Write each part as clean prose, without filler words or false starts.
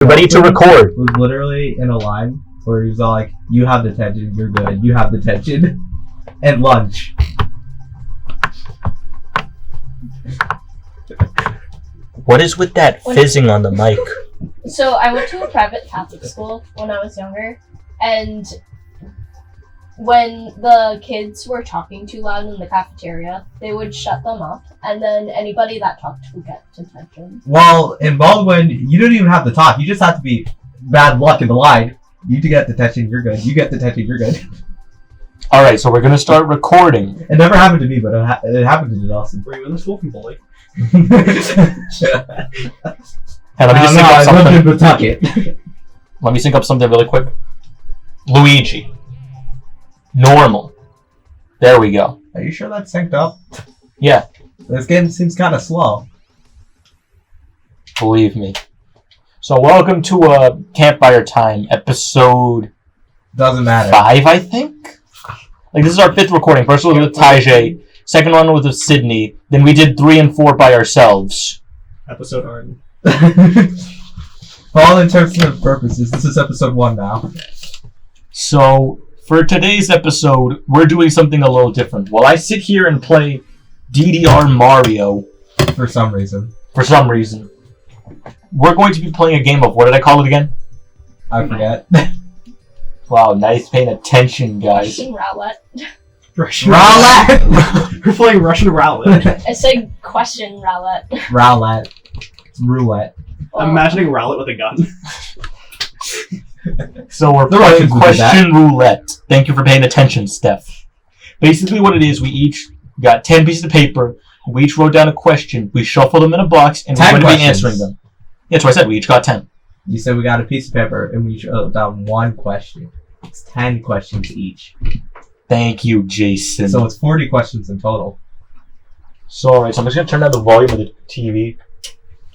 Ready to record. Was literally in a line where he was all like, "You have detention, you're good. You have detention," and lunch. What is with that fizzing on the mic? So I went to a private Catholic school when I was younger, and when the kids were talking too loud in the cafeteria, they would shut them up, and then anybody that talked would get detention. Well, in Baldwin, you don't even have to talk. You just have to be bad luck in the line. You get detention, you're good. You get detention, you're good. All right, so we're gonna start recording. It never happened to me, but it happened to Nelson. Were you in the school from bully? Hey, let me just sync up something. Let me sync up something really quick. Luigi. Normal. There we go. Are you sure that's synced up? Yeah. This game seems kind of slow. Believe me. So welcome to Campfire Time, episode Doesn't matter. 5, I think? Like, this is our 5th recording. First one with Tajay, second one was with Sydney, then we did 3 and 4 by ourselves. Episode Arden. For all intents and purposes, this is episode 1 now. So, for today's episode, we're doing something a little different. While I sit here and play DDR Mario, For some reason. we're going to be playing a game of, what did I call it again? I forget. Wow, nice paying attention, guys. Russian roulette. Roulette! We're playing Russian roulette. I said question roulette. Roulette. It's roulette. I'm imagining roulette with a gun. So we're playing question roulette. Thank you for paying attention, Steph. Basically what it is, we each got 10 pieces of paper, we each wrote down a question, we shuffle them in a box, and we're going to be answering them. Yeah, that's what I said, we each got 10. You said we got a piece of paper and we wrote down one question. It's 10 questions each. Thank you, Jason. So it's 40 questions in total. So alright, so I'm just going to turn down the volume of the TV,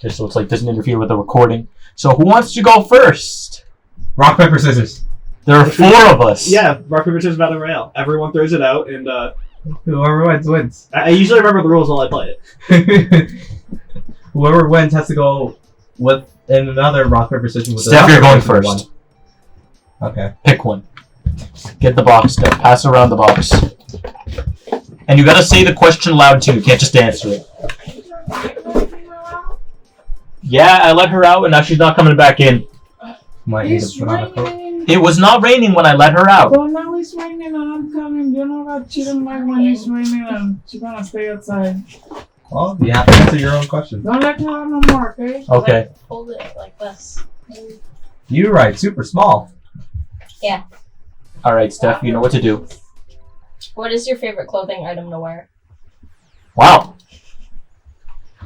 just so it's like doesn't interfere with the recording. So who wants to go first? Rock, paper, scissors. There are 4 of us. Yeah, rock, paper, scissors, battle royale. Everyone throws it out, and Whoever wins, wins. I usually remember the rules while I play it. Whoever wins has to go with in another rock, paper, scissors. With Steph, you're going first. Okay. Pick one. Get the box, Steph. Pass around the box. And you gotta say the question loud too. You can't just answer it. Yeah, I let her out and now she's not coming back in. Might need to put on a coat. It was not raining when I let her out. Well, now it's raining and I'm coming. You know that she don't like when it's raining and she's gonna stay outside. Well, you have to answer your own question. Don't let her out no more, okay? Okay. Like, hold it like this. You write super small. Yeah. Alright, Steph, you know what to do. What is your favorite clothing item to wear? Wow.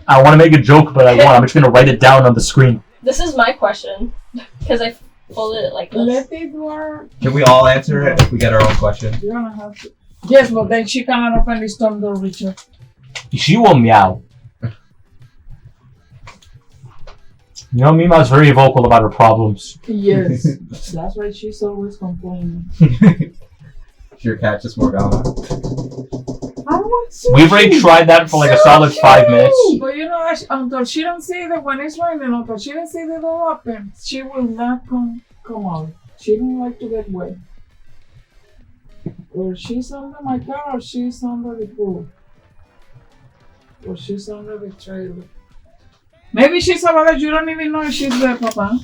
I want to make a joke, but I won't. I'm just gonna write it down on the screen. This is my question, because I folded it like this. Let it work. Can we all answer it if we get our own question? You're gonna have to. Yes, but then she cannot open the storm door, Richard. She will meow. You know, Mima's very vocal about her problems. Yes. That's why she's always complaining. Your cat just more gone. I want sushi. We've already tried that for like a solid 5 minutes. But you know, until she don't see that when it's raining, until she don't see the door open, she will not come out. She don't like to get wet. Or she's under my car, or she's under the pool. Or she's under the trailer. Maybe she's over there, you don't even know if she's there, Papa.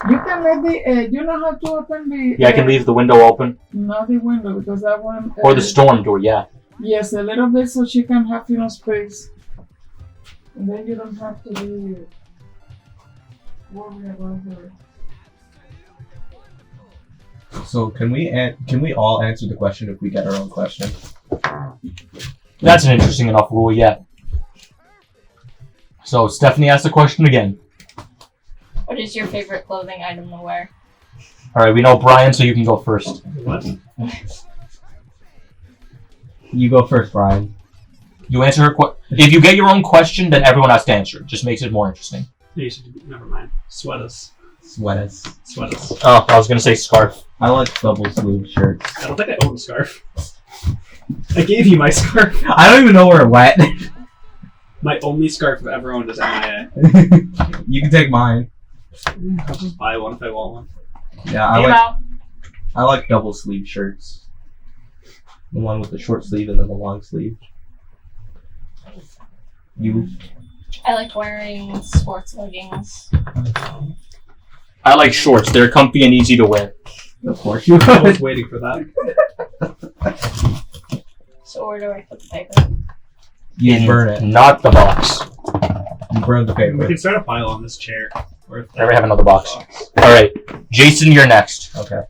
You can let the, you know how to open the... Yeah, I can leave the window open. Not the window, because that one... Or the storm door, yeah. Yes, a little bit so she can have space. And then you don't have to be worried about her. So can we all answer the question if we get our own question? That's an interesting enough rule, yeah. So, Stephanie asked the question again. What is your favorite clothing item to wear? Alright, we know Brian, so you can go first. What? You go first, Brian. You answer her if you get your own question, then everyone has to answer. It just makes it more interesting. Never mind. Sweaters. Sweaters. Oh, I was gonna say scarf. I like double sleeve shirts. I don't think I own a scarf. I gave you my scarf. I don't even know where it went. My only scarf I've ever owned is MIA. You can take mine. I'll just buy one if I want one. Yeah, I like double sleeve shirts. The one with the short sleeve and then the long sleeve. You? I like wearing sports leggings. I like shorts. They're comfy and easy to wear. Of course you I would. was waiting for that. So where do I put the paper? You burn it. Not the box. You burn the We paper. can start a pile on this chair. Or if I already have another box. Alright. Jason, you're next. Okay.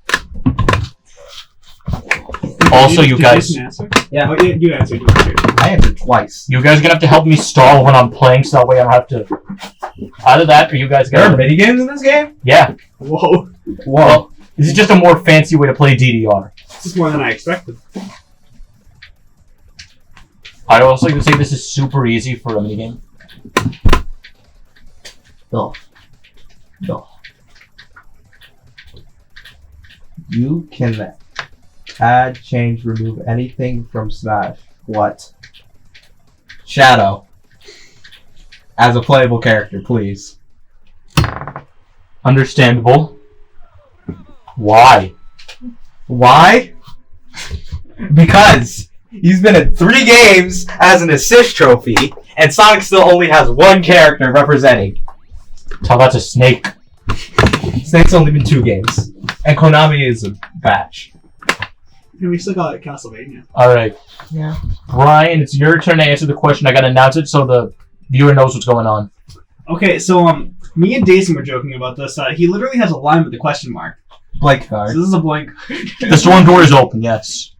Also, you Did guys. Jason answer? Yeah. Oh, yeah, you answered. I answered twice. You guys are gonna have to help me stall when I'm playing, so that way I don't have to. Either that, or you guys There are gotta. mini games in this game? Yeah. Whoa. Whoa. This is just a more fancy way to play DDR. This is more than I expected. I'd also like to say this is super easy for a minigame. No. No. You can add, change, remove anything from Smash. What? Shadow. As a playable character, please. Understandable. Why? Why? Because he's been in 3 games as an assist trophy, and Sonic still only has 1 character representing. Tell that to Snake. Snake's only been 2 games, and Konami is a batch. And we still got Castlevania. Alright. Yeah. Brian, it's your turn to answer the question. I gotta announce it so the viewer knows what's going on. Okay, so me and Jason were joking about this. He literally has a line with the question mark. Blank So card. this is a blank. The storm door is open, yes.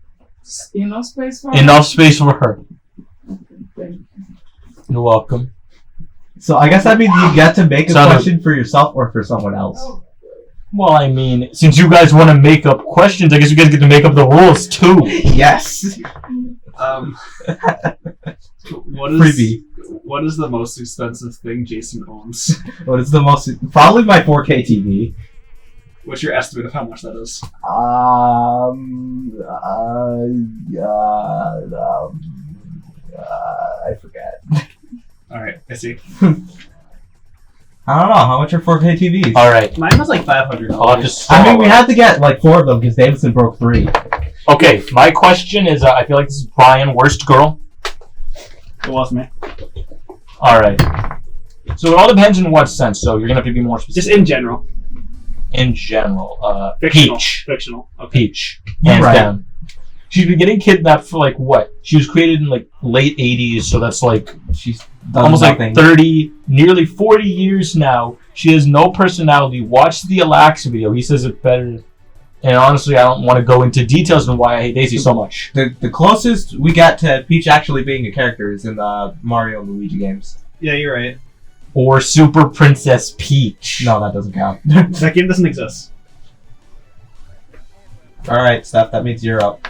Enough space for Enough space for her. Thank you. You're welcome. So I guess that means you get to make a Son of- question for yourself or for someone else. Well, I mean, since you guys want to make up questions, I guess you guys get to make up the rules too. Yes. What is Freebie. What is the most expensive thing Jason owns? What is the most? Probably my 4K TV. What's your estimate of how much that is? I forget. All right, I see. I don't know. How much are 4K TVs? Alright. Mine was like $500. I'll have to I mean, we stall. had to get like 4 of them because Davidson broke 3. Okay, my question is, I feel like this is Brian, worst girl. It was me. Alright. So it all depends in what sense, so you're gonna have to be more specific. Just in general. In general. Fictional. Peach. Fictional. Okay. Peach. You're Hands right. down. She's been getting kidnapped for like what? She was created in like late 80s, so that's like She's done almost nothing. like 30, nearly 40 years now. She has no personality. Watch the Alax video. He says it better. And honestly, I don't want to go into details on why I hate Daisy so much. The closest we got to Peach actually being a character is in the Mario and Luigi games. Yeah, you're right. Or Super Princess Peach. No, that doesn't count. That game doesn't exist. Alright, Steph, that means you're up.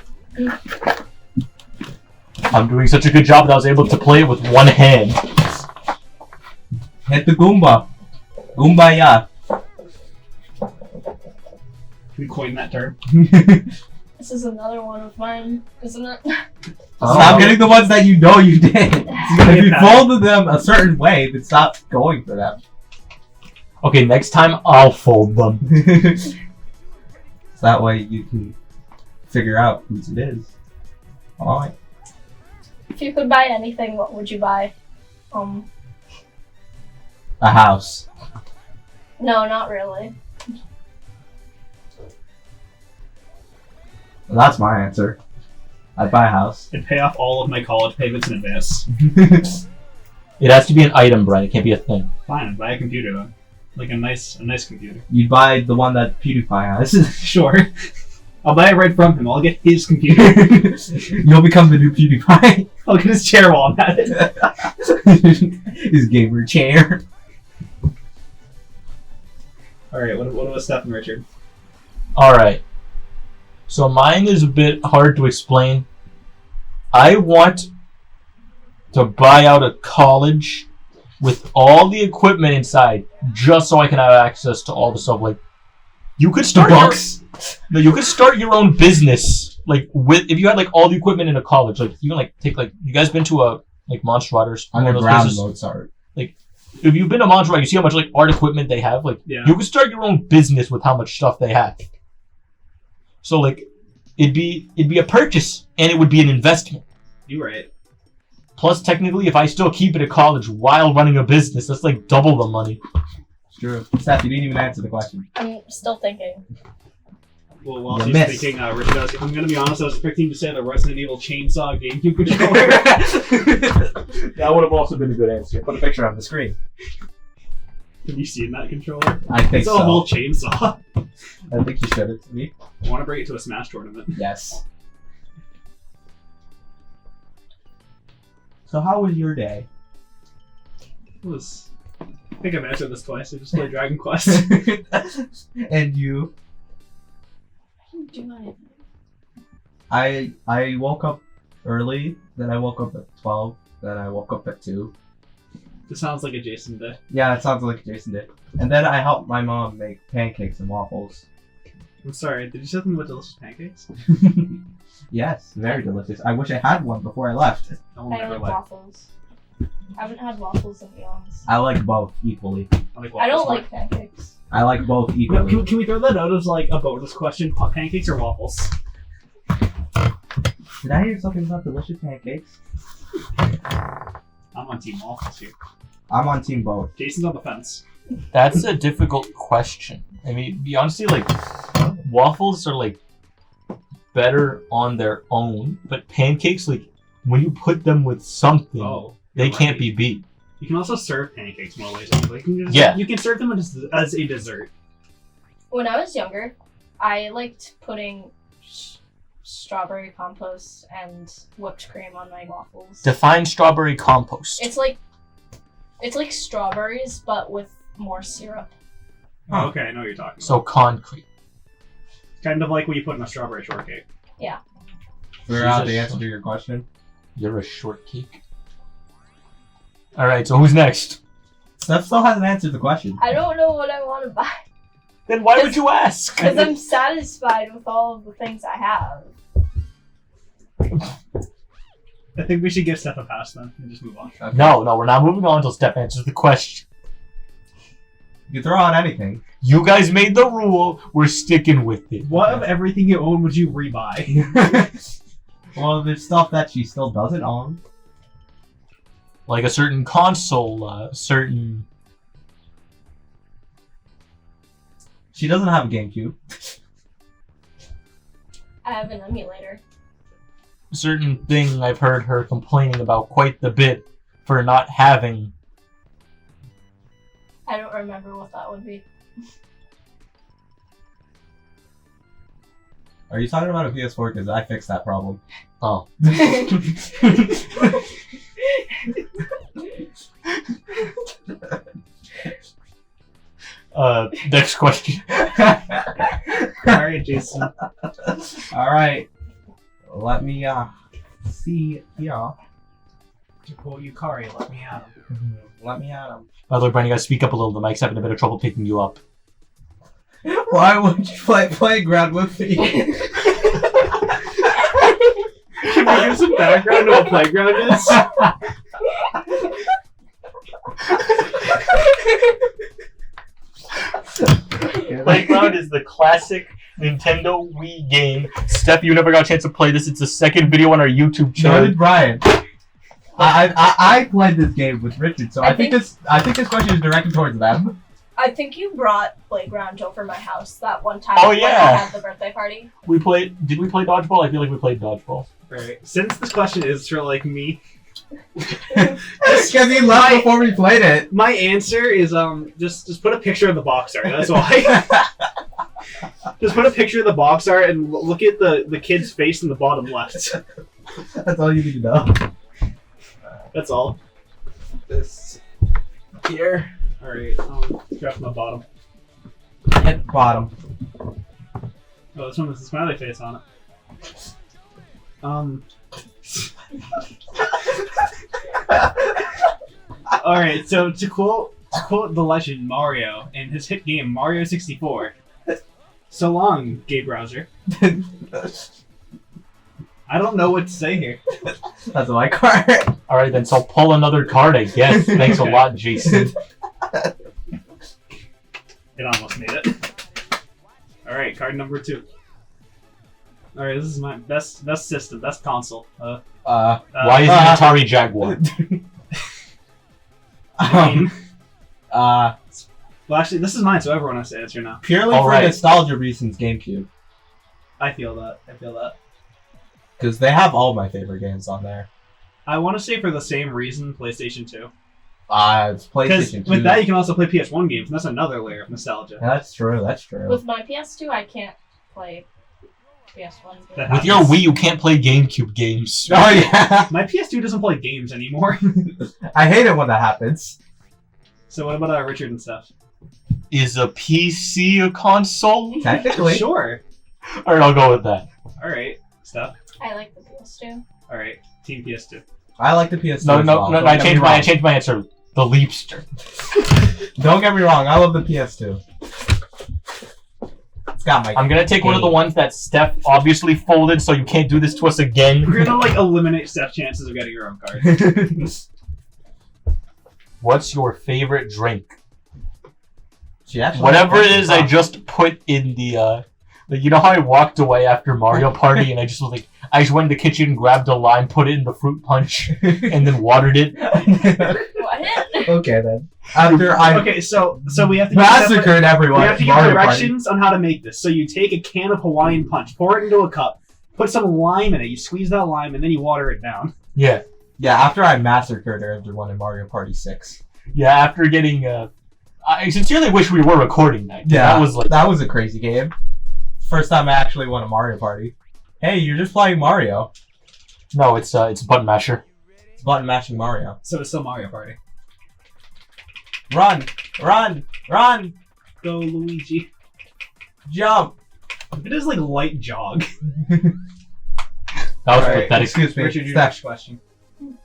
I'm doing such a good job that I was able to play it with one hand. Hit the Goomba. Goombaya. We coined that term. This is another one of mine, isn't it? Stop getting the ones that you know you did. If you Yeah. folded them a certain way, then stop going for them. Okay, next time I'll fold them. So that way you can figure out whose it is. Alright. If you could buy anything, what would you buy? A house. No, not really. Well, that's my answer. I'd buy a house. And pay off all of my college payments in advance. It has to be an item, Brian. It can't be a thing. Fine, buy a computer then. Like a nice computer. You'd buy the one that PewDiePie has. Sure. I'll buy it right from him. I'll get his computer. You'll become the new PewDiePie. I'll get his chair while I'm at it. His gamer chair. Alright, what was Steph and Richard? Alright. So mine is a bit hard to explain. I want to buy out a college with all the equipment inside just so I can have access to all the stuff. Like, you could start you could start your own business. Like, with if you had like all the equipment in a college. Like, you can like take like, you guys been to a like Monster Waters? One of those Underground places? Mozart. if you've been to Montreal, you see how much like art equipment they have. Like, Yeah. you can start your own business with how much stuff they have. So like, it'd be a purchase, and it would be an investment. You're right. Plus, technically, if I still keep it at college while running a business, that's like double the money. It's true. Steph, you didn't even answer the question. I'm still thinking. Well, while You she's missed. thinking, Richard, I'm gonna be honest, I was expecting to say the Resident Evil Chainsaw GameCube controller. That would have also been a good answer. Put a picture on the screen. Have you seen that controller? I think It's so. a whole chainsaw. I think you showed it to me. I want to bring it to a Smash tournament. Yes. So how was your day? It was... I think I've answered this twice. I just played Dragon Quest. And you? I didn't do anything. I woke up early, then I woke up at 12, then I woke up at 2. This sounds like a Jason day. Yeah, it sounds like Jason did. And then I helped my mom make pancakes and waffles. I'm sorry, did you say something about delicious pancakes? Yes, very delicious. I wish I had one before I left. I will I never like like. waffles. I haven't had waffles in eons. I like both equally. I like I don't waffles like pancakes. I like both more. equally. No, can we throw that out as like a bonus question? Pancakes or waffles? Did I hear something about delicious pancakes? I'm on team waffles here. I'm on team both. Jason's on the fence. That's a difficult question. I mean, be honestly, like, waffles are like better on their own, but pancakes, like, when you put them with something, Oh, they you're can't right. be beat. You can also serve pancakes more ways. Like, Yeah. You can serve them as a dessert. When I was younger, I liked putting strawberry compost and whipped cream on my waffles. Define strawberry compost. It's like strawberries, but with more syrup. Huh. Okay, I know what you're talking about. So concrete. Kind of like what you put in a strawberry shortcake. Figure out the Jesus. answer to your question. You're a shortcake. Alright, so who's next? Steph still hasn't answered the question. I don't know what I want to buy Then why would you ask? because I'm satisfied with all of the things I have. I think we should give Steph a pass then and just move on. No, we're not moving on until Steph answers the question. You throw out anything. You guys made the rule, we're sticking with it. What of everything you own would you rebuy? Well, there's stuff that she still doesn't own. Like a certain console, certain... She doesn't have a GameCube. I have an emulator. certain thing I've heard her complaining about quite the bit for not having. I don't remember what that would be. Are you talking about a PS4? Because I fixed that problem. Oh. Next question. Alright, Jason. Alright. Let me see here. To quote Yukari, let me at him. Let me at him. By the way, Brian, you gotta speak up a little. The mic's having a bit of trouble picking you up. Why would you play Playground with me? Can we give some background to what Playground is? Playground is the classic Nintendo Wii game. Steph, you never got a chance to play this. It's the second video on our YouTube So channel. did Brian. I played this game with Richard, so I think this question is directed towards them. I think you brought Playground over my house that one time Oh, when yeah. I had the birthday party. Did we play dodgeball? I feel like we played dodgeball. Right. Since this question is for like me, Because he left before we played it. my answer is just put a picture of the box art. That's why. Just put a picture of the box art and look at the kid's face in the bottom left. That's all you need to know. That's all. This here. All right. Grab from the bottom. At bottom. Oh, this one has a smiley face on it. All right. So to quote the legend Mario in his hit game Mario 64. So long, gay browser. I don't know what to say here. That's my card. Alright then, so pull another card, I guess. Thanks a lot, Jason. It almost made it. Alright, card number 2. Alright, this is my best system, best console. Why is it an Atari Jaguar? I mean, well, actually, this is mine, so everyone has to answer now. purely All for right. nostalgia reasons, GameCube. I feel that. Because they have all my favorite games on there. I want to say for the same reason, PlayStation 2. It's Because PlayStation 2. with that, you can also play PS1 games, and that's another layer of nostalgia. That's true, that's true. With my PS2, I can't play PS1 That games. With your Wii, you can't play GameCube games. Oh, yeah. My PS2 doesn't play games anymore. I hate it when that happens. So what about Richard and Steph? Is a PC a console? Technically. Sure. Alright, I'll go with that. Alright, Steph. I like the PS2. Alright, Team PS2. I like the PS2 No, as no, well. no, Don't I get me changed wrong. my answer. The Leapster. Don't get me wrong, I love the PS2. It's got my... I'm gonna take one of the ones that Steph obviously folded, so you can't do this to us again. We're gonna like eliminate Steph's chances of getting her own card. What's your favorite drink? She actually Whatever it is, I just put in the, like, you know how I walked away after Mario Party and I just was like, I just went in the kitchen, grabbed a lime, put it in the fruit punch, and then watered it. What? Okay, then. After I Okay, so we have to massacred everyone we have at to give Mario Party. directions on how to make this. So you take a can of Hawaiian Punch, pour it into a cup, put some lime in it, you squeeze that lime, and then you water it down. Yeah. Yeah, after I massacred everyone in Mario Party 6. Yeah, after getting, I sincerely wish we were recording that. Yeah, That was like, that was a crazy game. First time I actually won a Mario Party. Hey, you're just playing Mario. no, it's Button Masher. It's button mashing Mario. So it's still Mario Party. Run! Run! Run! Go, Luigi. Jump! It is like light jog. That was Alright, pathetic. excuse me. Richard, your Steph, next question.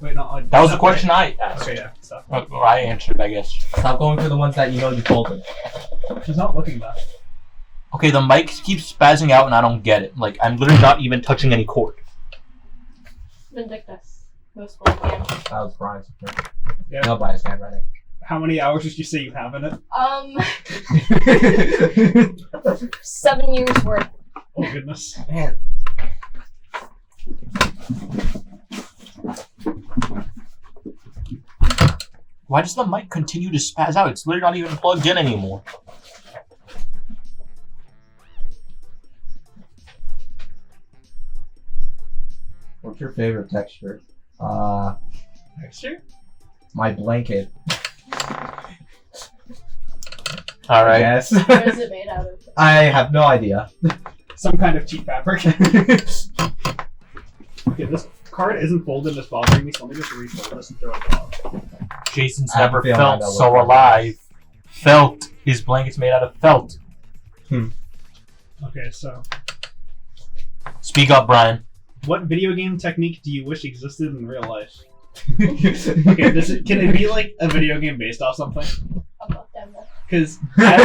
Wait, no. That was the question I asked. Okay, yeah. Stop. Or I answered, I guess. stop going for the ones that you know you folded. She's not looking back. Okay, the mic keeps spazzing out and I don't get it. Like, I'm literally not even touching any cord. Vindictus. Most bullet game. That was Brian's. Yeah. No bias handwriting. How many hours did you say you have in it? 7 years worth. Oh goodness. Man. Why does the mic continue to spaz out? It's literally not even plugged in anymore. What's your favorite texture? Texture? My blanket. Alright. Yes. What is it made out of? I have no idea. Some kind of cheap fabric. Okay, this card isn't folded, it's bothering me, so let me just refold this and throw it off. Jason's I have never a feeling felt I know so what alive. Felt. His blanket's made out of felt. Okay, so Speak up, Brian. what video game technique do you wish existed in real life? Okay, can it be like a video game based off something? About them. Because I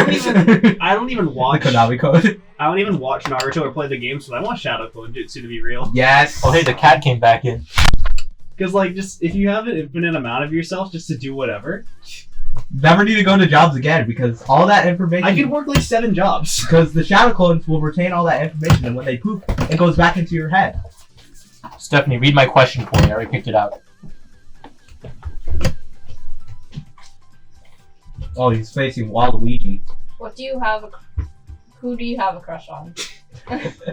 don't even The watch Konami code. I don't even watch Naruto or play the games, so I want Shadow Clone Jutsu to be real. Yes. Oh, hey, the cat came back in. Because like, just if you have an infinite amount of yourself just to do whatever, Never need to go to jobs again because all that information. I could work like 7 jobs. Because the shadow clones will retain all that information, and when they poop, it goes back into your head. Stephanie, read my question for me. I already picked it out. Oh, he's facing Waluigi. What do you have? Who do you have a crush on?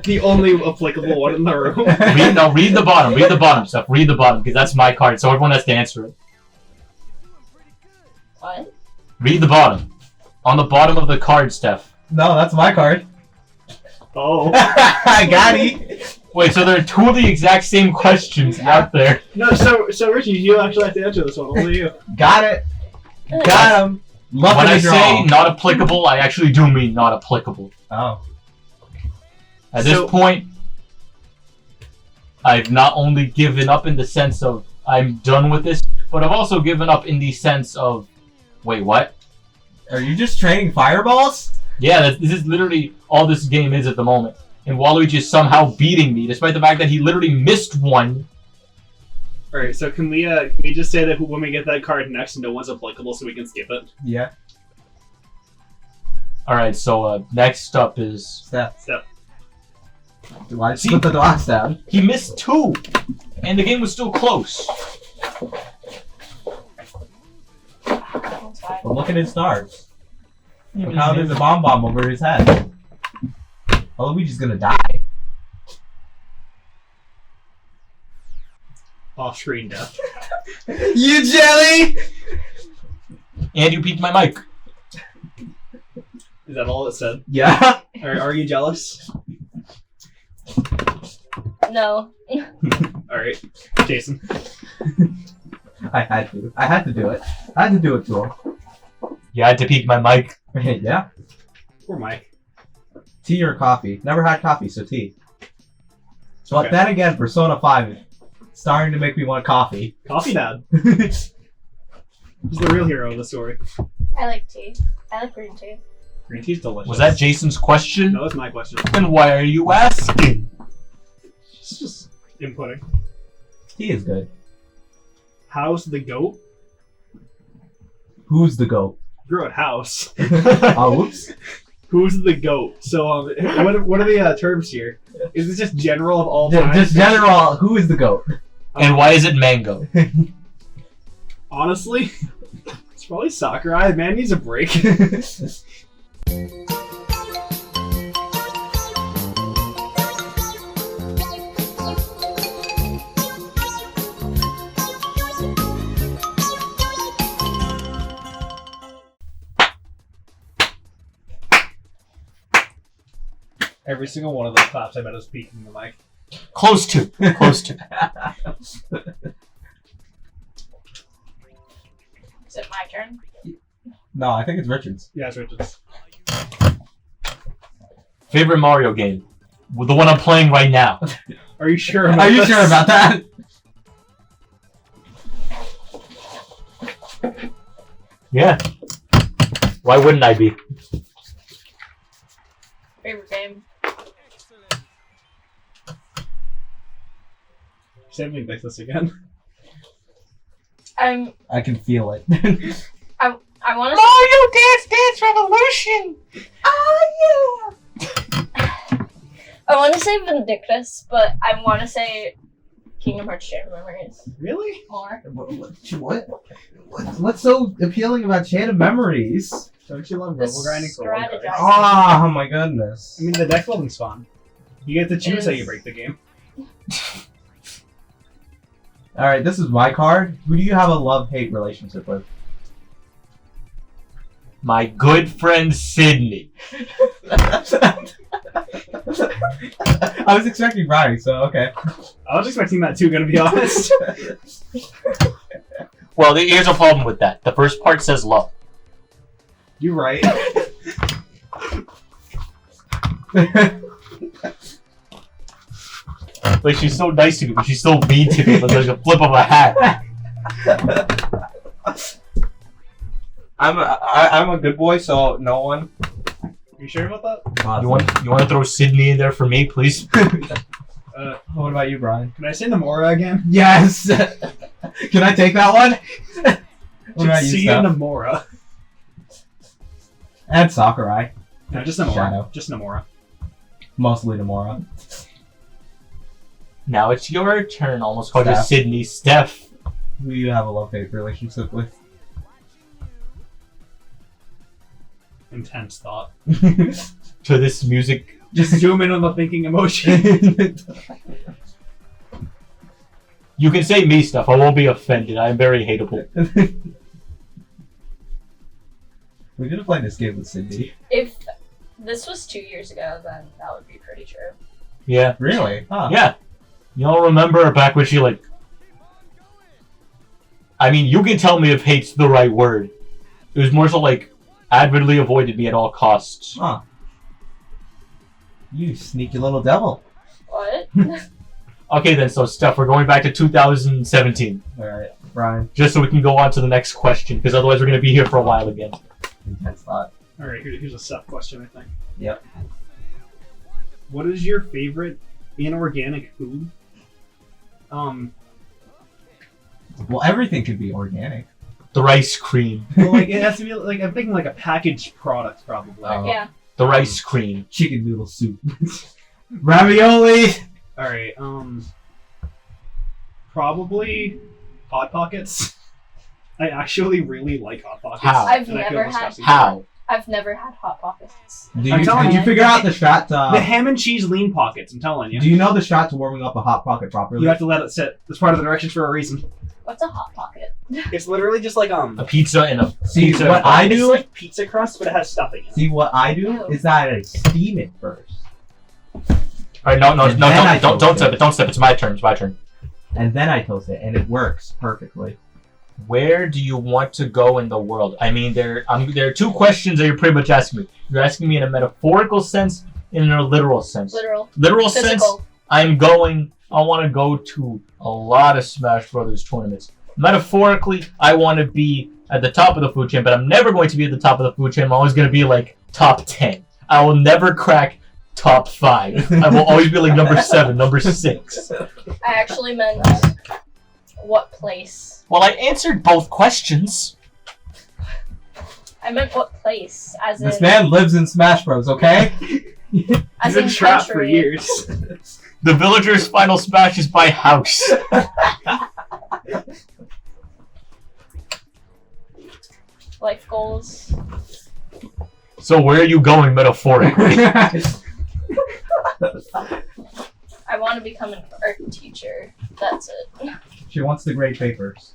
The only applicable one in the room. Read the bottom. Read the bottom, Steph. Read the bottom, because that's my card, so everyone has to answer it. What? Read the bottom. On the bottom of the card, Steph. No, that's my card. Oh. I got it. Wait, so there are 2 of the exact same questions out there. No, so Richie, you actually have to answer this one. Only you. Got it. Got him. Love When to I draw. say not applicable, I actually do mean not applicable. Oh. At this point, I've not only given up in the sense of I'm done with this, but I've also given up in the sense of, wait, what? Are you just training fireballs? Yeah, this is literally all this game is at the moment. And Waluigi is somehow beating me, despite the fact that he literally missed one. Alright, so can we just say that when we get that card next, no one's applicable, so we can skip it? Yeah. Alright, so next up is... Steph. Steph. Why did you put the dots down? He missed 2, and the game was still close. Well, look at his stars. Look how there's a bomb over his head. Luigi's gonna die. Off-screen death. You jelly! And you peeked my mic. Is that all it said? Yeah. Are you jealous? No. Alright, Jason. I had to. I had to do it. I had to do it to him. You had to peek my mic. Yeah. Poor Mike. Tea or coffee? Never had coffee, so tea. But Okay. then again, Persona 5 starting to make me want coffee. Coffee Dad. He's the real hero of the story. I like tea. I like green tea. Green tea's delicious. Was that Jason's question? No, that's my question. Then why are you asking? It's just inputting. Tea is good. How's the goat? Who's the goat? Grew at house. Oh, whoops. Who's the goat? So, what are the terms here? Is this just general of all time? Just general, who is the goat? And why is it mango? Honestly, it's probably Sakurai. Man needs a break. Every single one of those claps I bet is peeking the mic. Close to. Close to. Is it my turn? No, I think it's Richard's. Yeah, it's Richard's. Favorite Mario game? Well, the one I'm playing right now. Are you sure about Are you this? sure about that? Yeah. Why wouldn't I be? Favorite game? Same thing like this again. I can feel it. want to. Mario Dance Revolution! Oh yeah! I want to say Vindictus, but I want to say Kingdom Hearts Chain of Memories Really? more. What's so appealing about Chain of Memories? Don't you love The robo grinding for one card? strategizing. Oh my goodness. I mean, the deck building's fun. You get to choose how you break the game. Alright, this is my card. Who do you have a love-hate relationship with? My good friend Sydney. I was expecting Brian, so okay. I was expecting that too, gonna be honest. Well, here's a problem with that. The first part says love. You're right. Like, she's so nice to me, but she's so mean to me with like a flip of a hat. I'm a good boy, so no one. You sure about that? You want to throw Sydney in there for me, please? What about you, Brian? Can I say Nomura again? Yes. Can I take that one? What about you, See Steph? Nomura. And Sakurai. No, just Nomura. Shadow. Just Nomura. Mostly Nomura. Now it's your turn. Almost called you Steph. Sydney. Steph. Who do you have a love-hate relationship with? Intense thought. To this music. Just zoom in on the thinking emotion. You can say me, Steph. I won't be offended. I am very hateable. We're gonna play this game with Cindy. If this was 2 years ago, then that would be pretty true. Yeah. Really? Huh. Yeah. You all remember back when she, like... I mean, you can tell me if hate's the right word. It was more so, like, avidly avoided me at all costs. Huh. You sneaky little devil. What? Okay, then, so, Steph, we're going back to 2017. Alright, Brian. Just so we can go on to the next question, because otherwise we're going to be here for a while again. Intense thought. Alright, here's a Seth question, I think. Yep. What is your favorite inorganic food? Well, everything could be organic. The rice cream. Well, like it has to be like I'm thinking like a packaged product probably. Yeah. The rice cream. Chicken noodle soup. Ravioli. All right. Probably Hot Pockets. I actually really like Hot Pockets. How? I've and I feel never had. disgusting. How? I've never had Hot Pockets. Did I'm telling you you. figure out the strat? The ham and cheese lean pockets. I'm telling you. Do you know the strat to warming up a hot pocket properly? You have to let it sit. That's part of the directions for a reason. What's a Hot Pocket? It's literally just like A pizza and a See, pizza. what I do. It's like pizza crust, but it has stuffing in it. See, what I do is that I steam it first, Alright, no, And then I don't toast step it. it. Don't step it. It's my turn. It's my turn. and then I toast it, and it works perfectly. Where do you want to go in the world? I mean, there are two questions that you're pretty much asking me. You're asking me in a metaphorical sense and in a literal sense. Literal sense, Physical. I want to go to a lot of Smash Brothers tournaments. Metaphorically, I want to be at the top of the food chain, but I'm never going to be at the top of the food chain. I'm always going to be like top 10. I will never crack top 5. I will always be like number 7, number 6. I actually meant what place. Well, I answered both questions. I meant what place, as in This man lives in Smash Bros. Okay. as He's been in trapped for country. years. The villagers' final smash is by house. Life goals. So where are you going metaphorically? I want to become an art teacher. That's it. She wants to grade papers.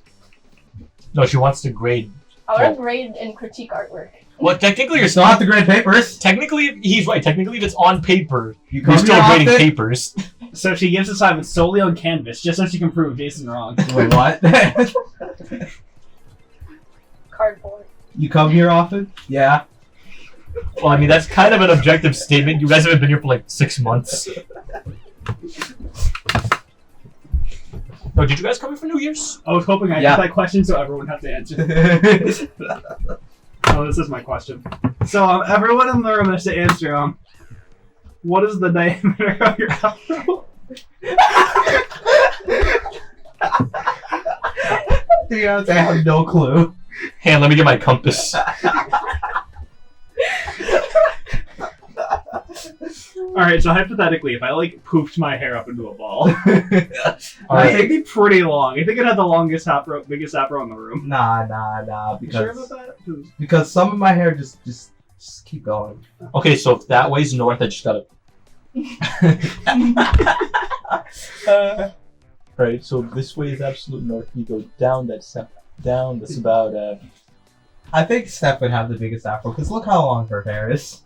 No, she wants to grade. I want to grade and critique artwork. Well, technically, You still have to grade papers. Technically, he's right. Technically, if it's on paper, You you're come still here grading often? papers. So she gives assignments solely on Canvas, just so she can prove Jason wrong. Wait, what? Cardboard. You come here often? Yeah. Well, I mean, that's kind of an objective statement. You guys haven't been here for like 6 months. No, did you guys come here for New Year's? I was hoping I Yeah. had that question so everyone had to answer. Oh, this is my question. So everyone in the room has to answer. What is the diameter of your afro? To be honest, I have no clue. Hey, let me get my compass. Alright, so hypothetically, if I like poofed my hair up into a ball, All I right. think it'd be pretty long. I think it had the longest afro, biggest afro in the room. Nah. You sure Because about that? 'Cause- because some of my hair just keep going. Okay, so if that way's north, I just gotta. Right. So this way is absolute north. You go down. That's down. That's about. I think Steph would have the biggest afro because look how long her hair is.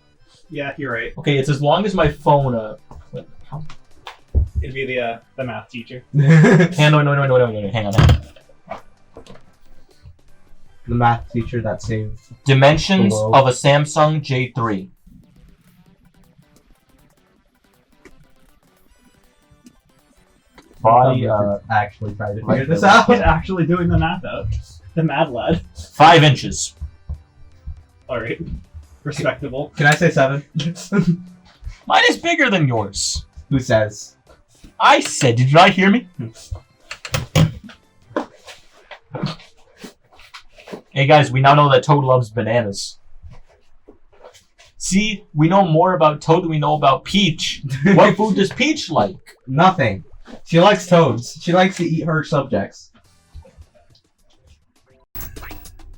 Yeah, you're right. Okay, it's as long as my phone. Wait, how? It'd be the math teacher. No. Hang on. The math teacher that saved. Dimensions Hello. of a Samsung J3. Body. Actually trying to right figure this there. out. He's actually doing the math out. The mad lad. 5 inches. Alright. Respectable. Can I say 7? Mine is bigger than yours. Who says? I said, did you not hear me? Hey guys, we now know that Toad loves bananas. See, we know more about Toad than we know about Peach. What food does Peach like? Nothing. She likes toads. She likes to eat her subjects.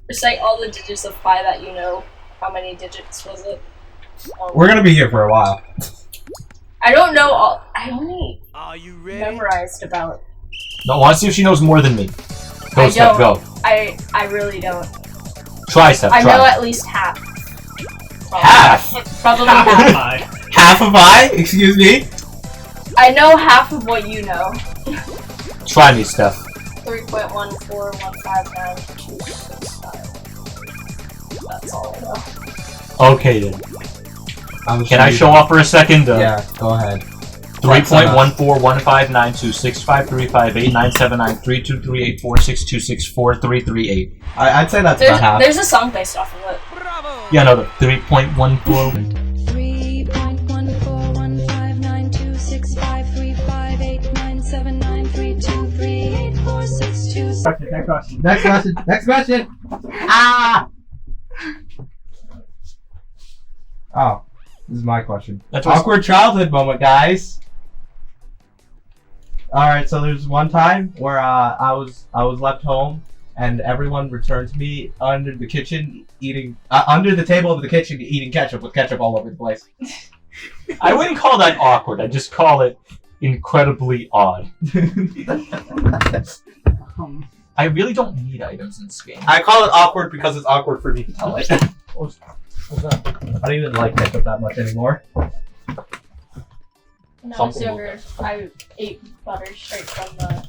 Recite all the digits of pi that you know. How many digits was it? We're gonna be here for a while. I don't know all. I only Are you ready? memorized about. No, I want to see if she knows more than me. Go, I Steph, go. don't. I really don't. Try, Steph, I try. know at least half. Probably. Half? Probably Half half. of pie. Half of I? Excuse me? I know half of what you know. Try me, Steph. 3.141592665. That's all I know. Okay then. Can I show off for a second? Yeah, go ahead. 3.141592653589793238462643338. I'd say that's about half. There's a song based off of it. Bravo! Yeah, no, the 3.14. Okay, next question. Next question. Next question. Ah. Oh, this is my question. That's what Awkward childhood moment, guys. All right, so there's one time where I was left home, and everyone returned to me under the kitchen eating under the table of the kitchen eating ketchup with ketchup all over the place. I wouldn't call that awkward. I just call it incredibly odd. I really don't need items in this game. I call it awkward because it's awkward for me to tell it. What's that? I don't even like ketchup that much anymore. When I was Something younger, I ate butter straight from the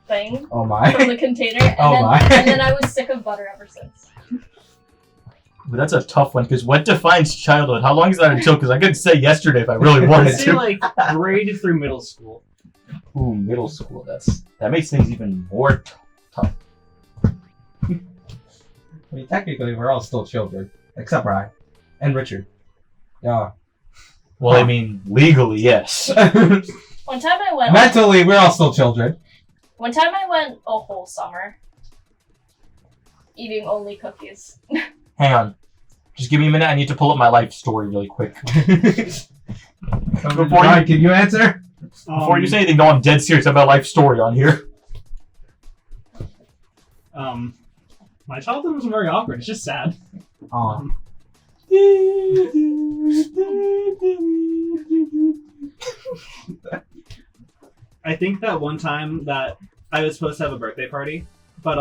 thing, Oh my. from the container, and, Oh then, my. and then I was sick of butter ever since. But that's a tough one, because what defines childhood? How long is that until? Because I could say yesterday if I really I'd wanted say to. like grade through middle school. Ooh, middle school. That makes things even more tough. I mean, technically, we're all still children, except Ryan and Richard. Yeah. Well, I mean, legally, yes. One time I went. Mentally, we're all still children. One time I went a whole summer eating only cookies. Hang on. Just give me a minute. I need to pull up my life story really quick. Ryan, can you answer? Before you say anything, no, I'm dead serious about my life story on here. My childhood wasn't very awkward. It's just sad. I think that one time that I was supposed to have a birthday party, but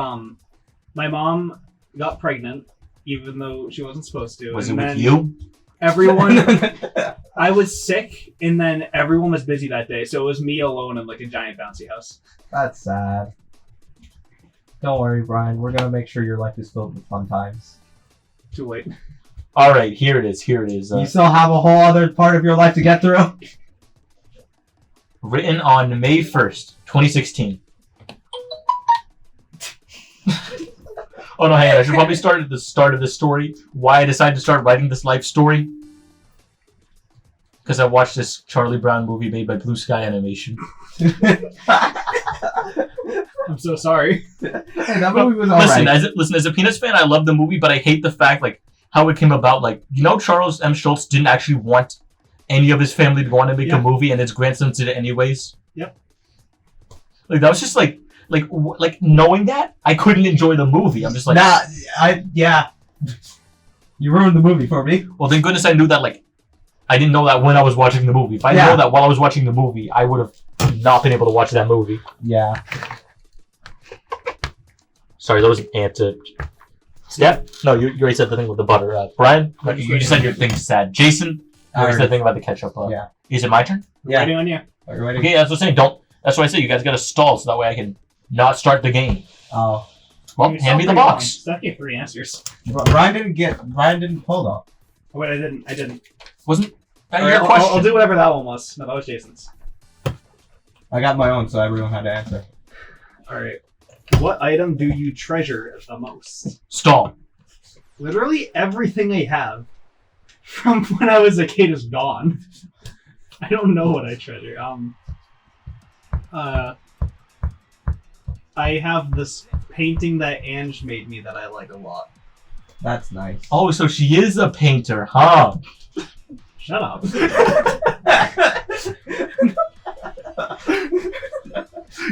my mom got pregnant even though she wasn't supposed to. Was it and with then you? Everyone, I was sick, and then everyone was busy that day, so it was me alone in like a giant bouncy house. That's sad. Don't worry, Brian. We're gonna make sure your life is filled with fun times. Too late. All right, here it is. Here it is. You still have a whole other part of your life to get through. Written on May 1st, 2016. Oh no, hang on. I should probably start at the start of this story. Why I decided to start writing this life story? Because I watched this Charlie Brown movie made by Blue Sky Animation. I'm so sorry. Hey, that movie was Listen, alright. as a Peanuts fan, I love the movie, but I hate the fact how it came about. Charles M. Schultz didn't actually want any of his family to go on and make a movie, and his grandsons did it anyways. Yep. That was just knowing that, I couldn't enjoy the movie. I'm just like, Yeah. You ruined the movie for me. well, thank goodness I knew that. I didn't know that when I was watching the movie. If I didn't know that while I was watching the movie, I would have not been able to watch that movie. Yeah. Sorry, that was an answer. Steph? No, you already said the thing with the butter. Brian? You just said your thing's sad. Jason? You already said the thing about the ketchup. Yeah. Is it my turn? Yeah. Waiting on you. Are you ready? Okay, that's what I'm saying. That's what I said. You guys gotta stall so that way I can not start the game. Oh. Well, hand me the box. Steph gave 3 answers. Ryan didn't pull though. Oh, wait, I didn't. Wasn't that Alright, your question? I'll do whatever that one was. No, that was Jason's. I got my own, so everyone had to answer. Alright. What item do you treasure the most? Stall. Literally everything I have from when I was a kid is gone. I don't know what I treasure. I have this painting that Ange made me that I like a lot. That's nice. Oh, so she is a painter, huh? Shut up.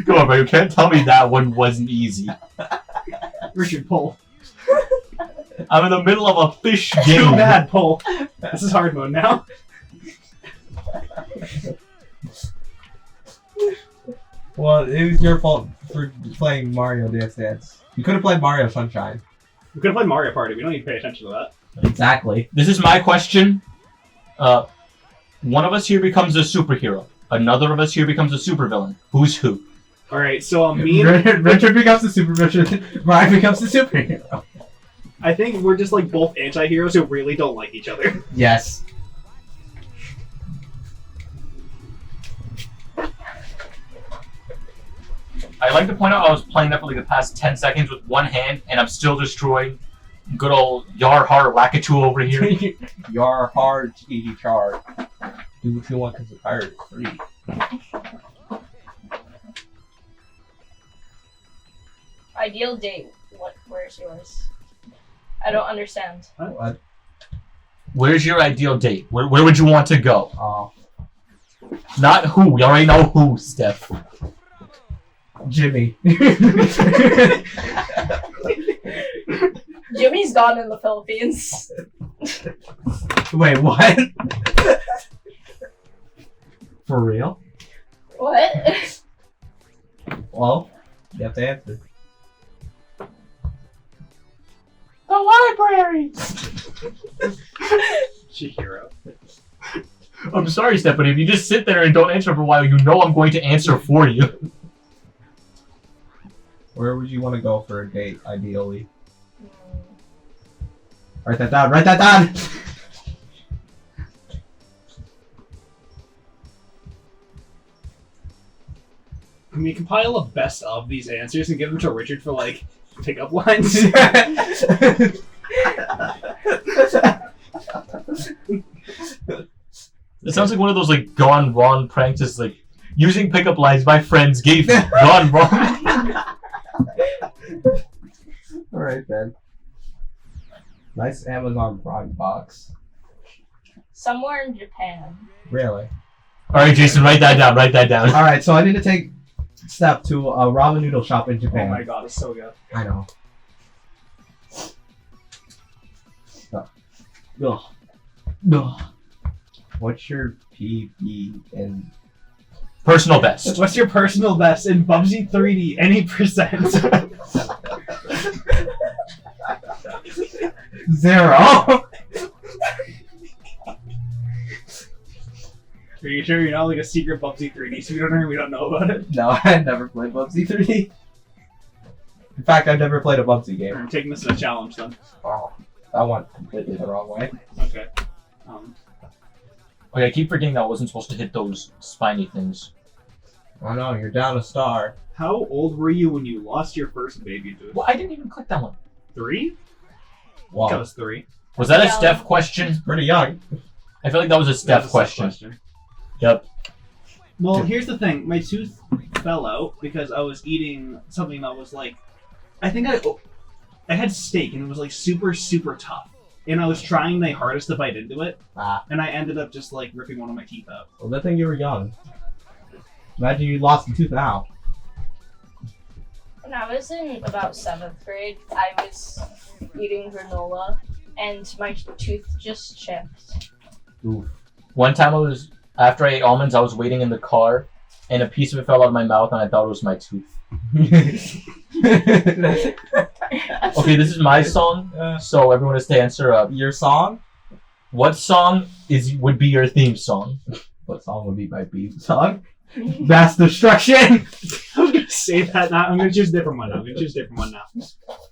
Come on, bro. You can't tell me that one wasn't easy. Richard, pull. I'm in the middle of a fish Too game. bad, pull. This is hard mode now. Well, it was your fault for playing Mario Dance Dance. You could have played Mario Sunshine. We could have played Mario Party. We don't need to pay attention to that. Exactly. This is my question. One of us here becomes a superhero. Another of us here becomes a supervillain. Who's who? Alright, so me and... Richard becomes the supervillain. Ryan becomes the superhero. I think we're just like both anti-heroes who really don't like each other. Yes. I'd like to point out I was playing that for the past 10 seconds with one hand, and I'm still destroying good old Yar Har Lakitu over here. You're hard to eat each hard. Do what you want because the pirate is free. Ideal date. Where's yours? I don't understand. What? Where's your ideal date? Where would you want to go? Oh, Not who. We already know who, Steph. Jimmy. Jimmy's gone in the Philippines. Wait, what? For real? What? Well, you have to answer. The library! Chihiro. I'm sorry, Steph, but if you just sit there and don't answer for a while, you know I'm going to answer for you. Where would you want to go for a date, ideally? Write that down. Write that down. Can we compile a best of these answers and give them to Richard for like pickup lines? It sounds like one of those like gone wrong pranks. It's like using pickup lines my friends gave me. Gone wrong. Alright then. Nice Amazon Prime box. Somewhere in Japan. Really? Alright, Jason, write that down. Write that down. Alright, so I need to take Steph to a ramen noodle shop in Oh Japan. my god, it's so good. I know. Ugh. Ugh. What's your PB in Personal best. What's your personal best in Bubsy 3D? Any percent? 0. Are you sure you're not like a secret Bubsy 3D speedrunner? We don't know about it. No, I've never played Bubsy 3D. In fact, I've never played a Bubsy game. I'm taking this as a challenge then. Oh, that went completely the wrong way. Okay. Okay, I keep forgetting that I wasn't supposed to hit those spiny things. I know, you're down a star. How old were you when you lost your first baby tooth? Well, I didn't even click that one. 3? Wow. That was 3. Was that a Yeah. Steph question? Pretty young. I feel like that was a Steph That was a question. Yep. Well, here's the thing. My tooth fell out because I was eating something that was like... I think I had steak and it was like super, super tough. And I was trying my hardest to bite into it. And I ended up just like ripping one of my teeth out. Well, good thing you were young. Imagine you lost a tooth now. When I was in about 7th grade, I was eating granola and my tooth just chipped. Oof. One time after I ate almonds, I was waiting in the car, and a piece of it fell out of my mouth, and I thought it was my tooth. Okay, this is my song, so everyone has to answer Your song? what song would be your theme song? What song would be my beef song? Mass Destruction! I was gonna say that now. I'm gonna choose a different one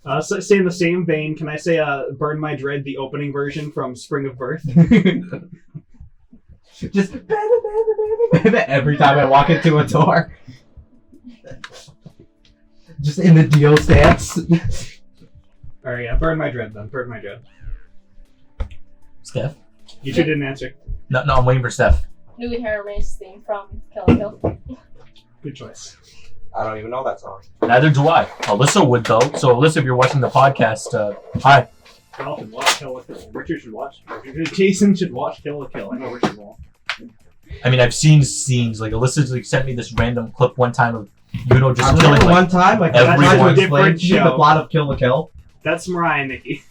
now. So stay in the same vein. Can I say Burn My Dread, the opening version from Spring of Birth? Just every time I walk into a door. Just in the deal stance. Alright, yeah, Burn My Dread then. Burn My Dread. Steph? You two didn't answer. No, I'm waiting for Steph. Louis Hermes theme from Kill la Kill. Good choice. I don't even know that song. Neither do I. Alyssa would, though. So, Alyssa, if you're watching the podcast, hi. Ralph should watch Kill la Kill. Richard should watch. Jason should watch Kill la Kill. I know Richard won't. I mean, I've seen scenes. Like, Alyssa's like, sent me this random clip one time of Yuno just I killing remember like, one time, like, everyone. I tried to explain Different to you the show. plot of Kill la Kill. That's Mariah and Nikki.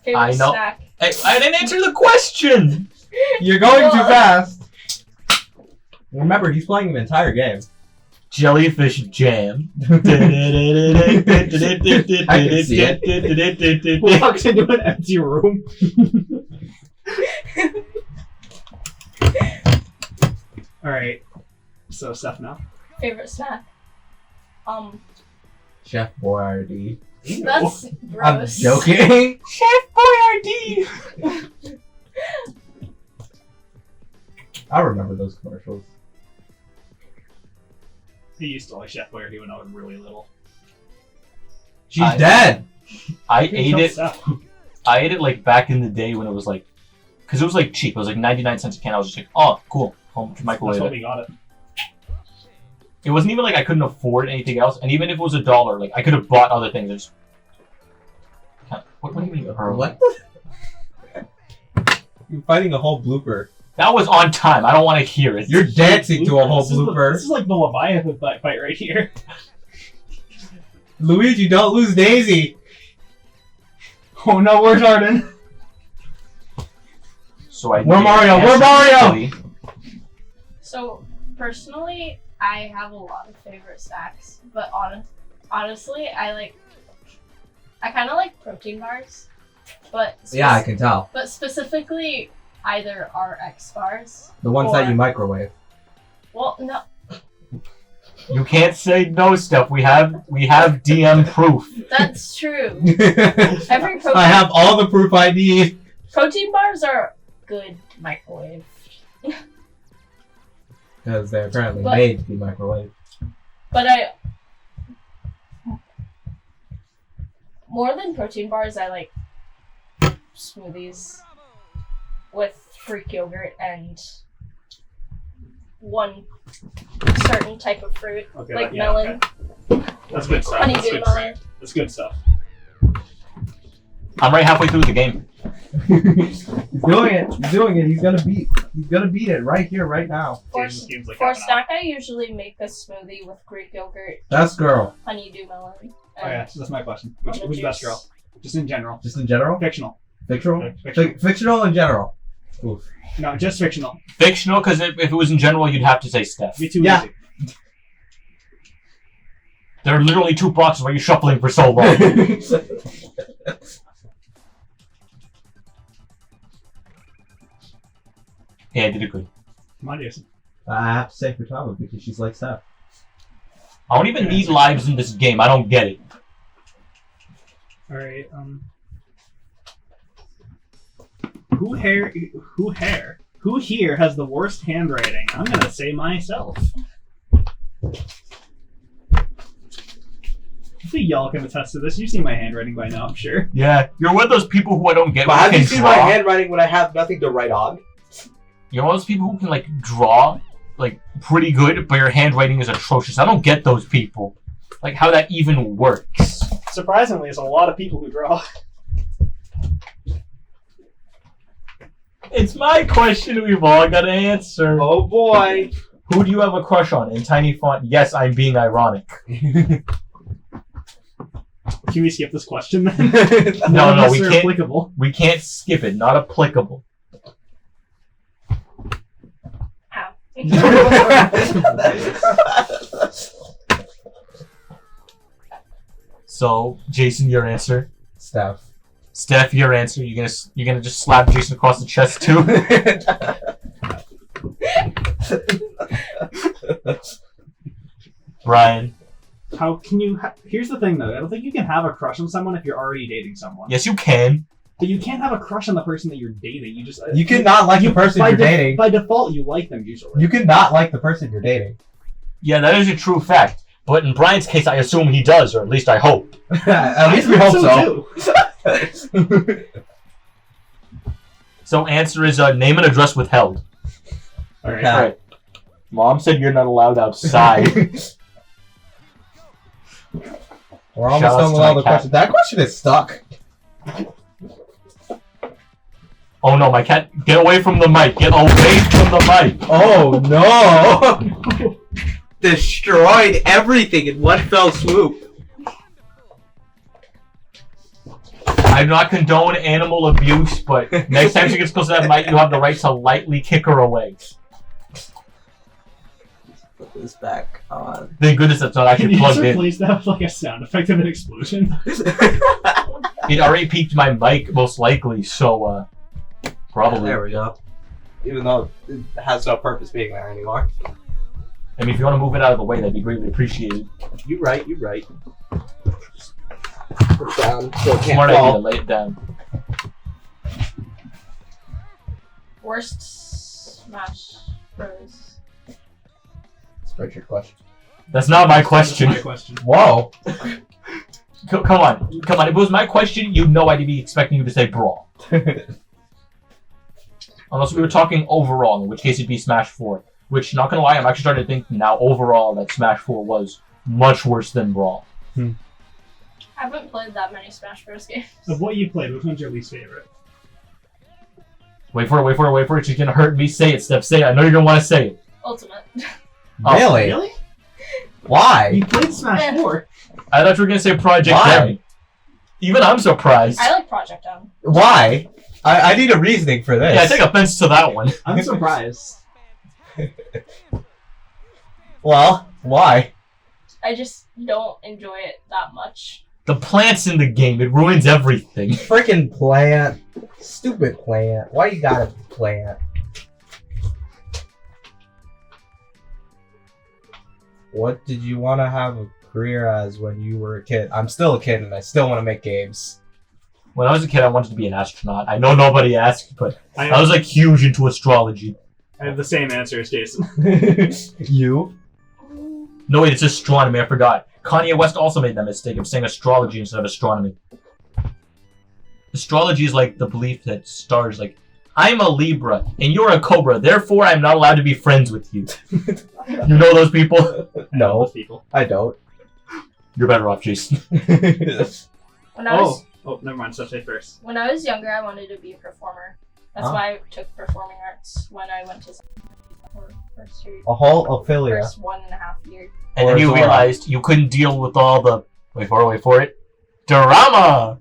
Favorite I know. snack. Hey, I didn't answer the question! You're going too fast. Remember, he's playing the entire game. Jellyfish jam. I can see it. Walks into an empty room. Alright. So, Steph now. Favorite snack. Chef Boyardee. That's I'm gross. joking. Chef Boyardee! I remember those commercials. He used to like Chef Boyardee when I was really little. She's dead. I ate it. Stuff. I ate it like back in the day when it was like, because it was like cheap. It was like 99 cents a can. I was just like, oh, cool. Home to That's microwave what it. we got it. It wasn't even like I couldn't afford anything else, and even if it was $1, like I could have bought other things. There's... What do you mean? What? You're fighting a whole blooper. That was on time. I don't want to hear it. You're dancing to a whole blooper. This is like the Leviathan fight right here. Luigi, don't lose Daisy. Oh no, where's Arden? So I Where did Mario? answer Where Mario? correctly. So personally, I have a lot of favorite snacks, but honestly, I kind of like protein bars, but Yeah, I can tell. But specifically, either RX bars. The ones that you microwave. Well, no. You can't say no, Steph. We have DM proof. That's true. I have all the proof I need. Protein bars are good microwave. Because they're apparently made to be microwaved. But more than protein bars, I like smoothies with Greek yogurt and one certain type of fruit, like melon. Okay. That's good stuff. Honeydew melon. That's good stuff. I'm right halfway through the game. He's doing it. He's doing it. He's gonna beat it right here, right now. For snack, I usually make a smoothie with Greek yogurt, Best girl. honeydew melon. Oh yeah, so that's my question. Which best girl? Just in general. Just in general? Fictional. Fictional? Fictional. Fictional in general. Oof. No, just fictional. Fictional, because if it was in general, you'd have to say Steph. Be too Yeah. easy. There are literally 2 boxes where you're shuffling for so long. Yeah, I did it good. Come on, Jason. I have to say Futaba because she's like Steph. I don't even need lives in this game. I don't get it. Alright, Who here has the worst handwriting? I'm gonna say myself. I think y'all can attest to this. You've seen my handwriting by now, I'm sure. Yeah, you're one of those people who I don't get. But have can you seen draw. my handwriting when I have nothing to write on? You're one of those people who can like draw like pretty good, but your handwriting is atrocious. I don't get those people. Like how that even works. Surprisingly, there's a lot of people who draw. It's my question we've all got to answer. Oh boy. Who do you have a crush on? In tiny font, yes, I'm being ironic. Can we skip this question then? No, we can't. Applicable. We can't skip it. Not applicable. Ow. So, Jason, your answer. Steph. Steph, your answer. You're gonna just slap Jason across the chest too. Brian. How can you? Here's the thing, though. I don't think you can have a crush on someone if you're already dating someone. Yes, you can. But you can't have a crush on the person that you're dating. You just You cannot like the person you're dating. By default, you like them usually. You cannot like the person you're dating. Yeah, that is a true fact. But in Brian's case, I assume he does, or at least I hope. At least we hope so. Too. So answer is name and address withheld. All right. Okay. All right. Mom said you're not allowed outside. We're almost Shout outs done with to all my the cat. questions. That question is stuck. Oh no, my cat! Get away from the mic! Get away from the mic! Oh no! Destroyed everything in one fell swoop. I do not condone animal abuse, but next time she gets close to that mic, you have the right to lightly kick her away. Put this back on. Thank goodness that's not Can actually you just plugged in. replace that with like a sound effect of an explosion? It already peaked my mic, most likely, so, probably. There we go. Even though it has no purpose being there anymore. I mean, if you want to move it out of the way, that'd be greatly appreciated. You're right. Put it down so it can't Smart fall. idea, lay it down. Worst Smash Bros. Spreadsheet question. That's not my question. That's my question. Whoa. Come on. If it was my question, you'd know I'd be expecting you to say Brawl. Unless we were talking overall, in which case it'd be Smash 4. Which, not gonna lie, I'm actually starting to think now overall that Smash 4 was much worse than Brawl. I haven't played that many Smash Bros. Games. Of what you played, which one's your least favorite? Wait for it. She's gonna hurt me. Say it, Steph. Say it. I know you're gonna want to say it. Ultimate. Really? Why? You played Smash 4. I thought you were gonna say Project Why? M. Even I'm surprised. I like Project M. Why? I need a reasoning for this. Yeah, I take offense to that one. I'm surprised. Well, why? I just don't enjoy it that much. The plants in the game, it ruins everything. Freaking plant. Stupid plant. Why you got a plant? What did you want to have a career as when you were a kid? I'm still a kid and I still want to make games. When I was a kid, I wanted to be an astronaut. I know nobody asked, but I was like huge into astrology. I have the same answer as Jason. You? No, wait, it's astronomy. I forgot. Kanye West also made that mistake of saying astrology instead of astronomy. Astrology is like the belief that stars, like, I'm a Libra and you're a Cobra, therefore I'm not allowed to be friends with you. You know those people? No, Those people. I don't. You're better off, Jason. When I was Never mind. Steph, say first. when I was younger, I wanted to be a performer. That's why I took performing arts when I went to first year. A whole affiliate. First 1.5 years. And then you realized you couldn't deal with all the, wait for it, drama!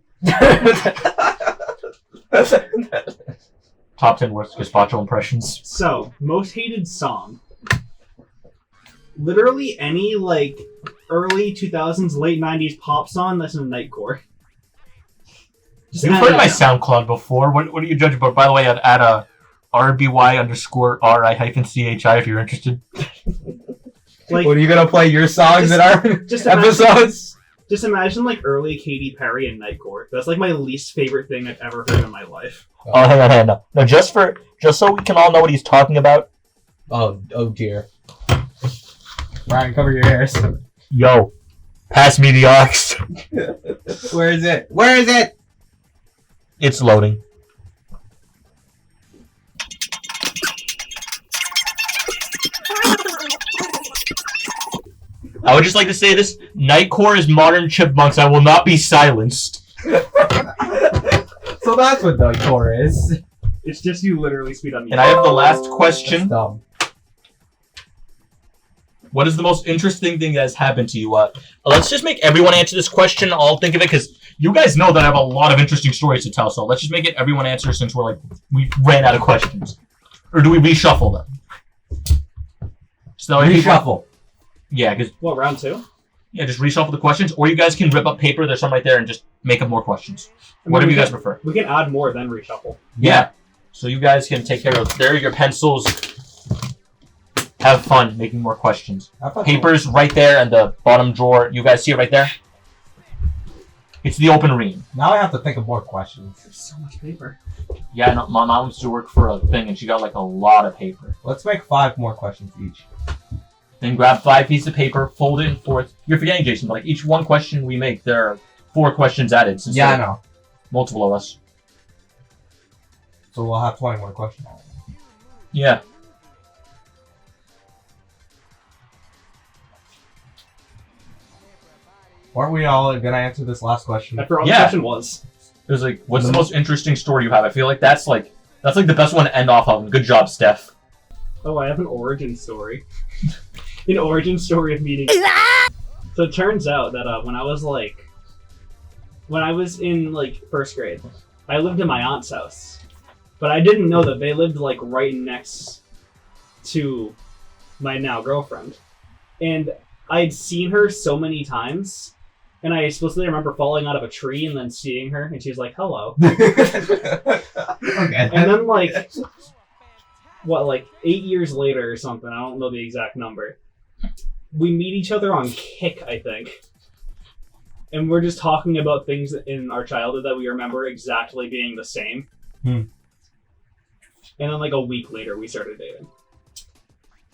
Top 10 worst gazpacho impressions. So, most hated song. Literally any, like, early 2000s, late 90s pop song that's in Nightcore. You've heard my SoundCloud before. What are you judging about? By the way, I'd add a RBY_RI-CHI if you're interested. Like, What, are you gonna play your songs in our episodes? Just imagine, like, early Katy Perry and Nightcore. That's, like, my least favorite thing I've ever heard in my life. Oh, hang on. No, just so we can all know what he's talking about. Oh dear. Ryan, cover your ears. Yo, pass me the aux. Where is it? Where is it? It's loading. I would just like to say this. Nightcore is modern chipmunks. I will not be silenced. So that's what Nightcore is. It's just you literally speed up. And I have the last question. That's dumb. What is the most interesting thing that has happened to you? Let's just make everyone answer this question. I'll think of it because you guys know that I have a lot of interesting stories to tell. So let's just make it everyone answer since we ran out of questions. Or do we reshuffle them? So Reshuffle. Yeah, because What, round 2? yeah, just reshuffle the questions, or you guys can rip up paper. There's some right there, and just make up more questions. Whatever you guys prefer. We can add more, then reshuffle. Yeah. So you guys can take care of. There are your pencils. Have fun making more questions. Papers right there in the bottom drawer. You guys see it right there? It's the open ream. Now I have to think of more questions. There's so much paper. Yeah, no, my mom used to work for a thing, and she got like a lot of paper. Let's make 5 more questions each. Then grab 5 pieces of paper, fold it in 4. You're forgetting, Jason, but like each one question we make, there are 4 questions added. Since Yeah, I know. Multiple of us. So we'll have 20 more questions. Yeah. Weren't we all gonna answer this last question? I forgot what Yeah. the question was. It was like, what's the most interesting story you have? I feel like that's like the best one to end off of. Good job, Steph. Oh, I have an origin story. An origin story of meeting. So it turns out that when I was in like 1st grade, I lived in my aunt's house, but I didn't know that they lived like right next to my now girlfriend, and I'd seen her so many times, and I supposedly remember falling out of a tree and then seeing her, and she was like, "Hello," Okay. and then like 8 years later or something, I don't know the exact number, we meet each other on Kick, I think. And we're just talking about things in our childhood that we remember exactly being the same. And then like a week later, we started dating.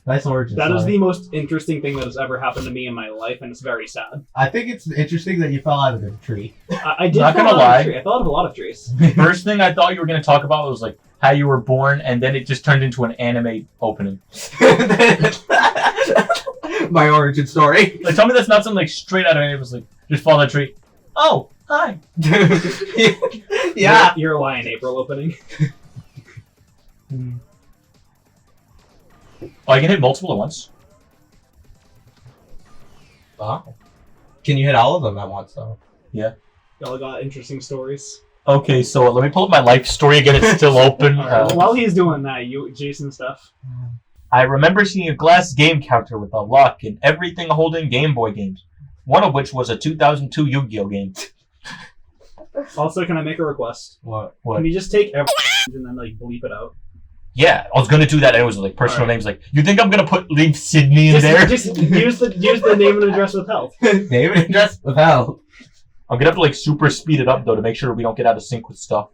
Nice origin That is story. the most interesting thing that has ever happened to me in my life, and it's very sad. I think it's interesting that you fell out of the tree. I did Not fall gonna out of a lie. tree. I fell out of a lot of trees. First thing I thought you were going to talk about was like how you were born, and then it just turned into an anime opening. My origin story. Like, tell me that's not something like straight out of it. It was like, just fall out of the tree. Oh, hi. Yeah. You're a Lion April opening. Oh, I can hit multiple at once. Wow. Can you hit all of them at once though? Y'all got interesting stories. Okay, so let me pull up my life story again. It's still open. Alright, while he's doing that, Jason stuff. I remember seeing a glass game counter with a lock and everything holding Game Boy games. One of which was a 2002 Yu-Gi-Oh game. Also, can I make a request? What? Can you just take every and then like bleep it out? Yeah, I was gonna do that. It was like personal names. Like, you think I'm gonna leave Sydney in there? Just use the name and address withheld. Name and address withheld. I'm gonna have to like super speed it up though to make sure we don't get out of sync with stuff.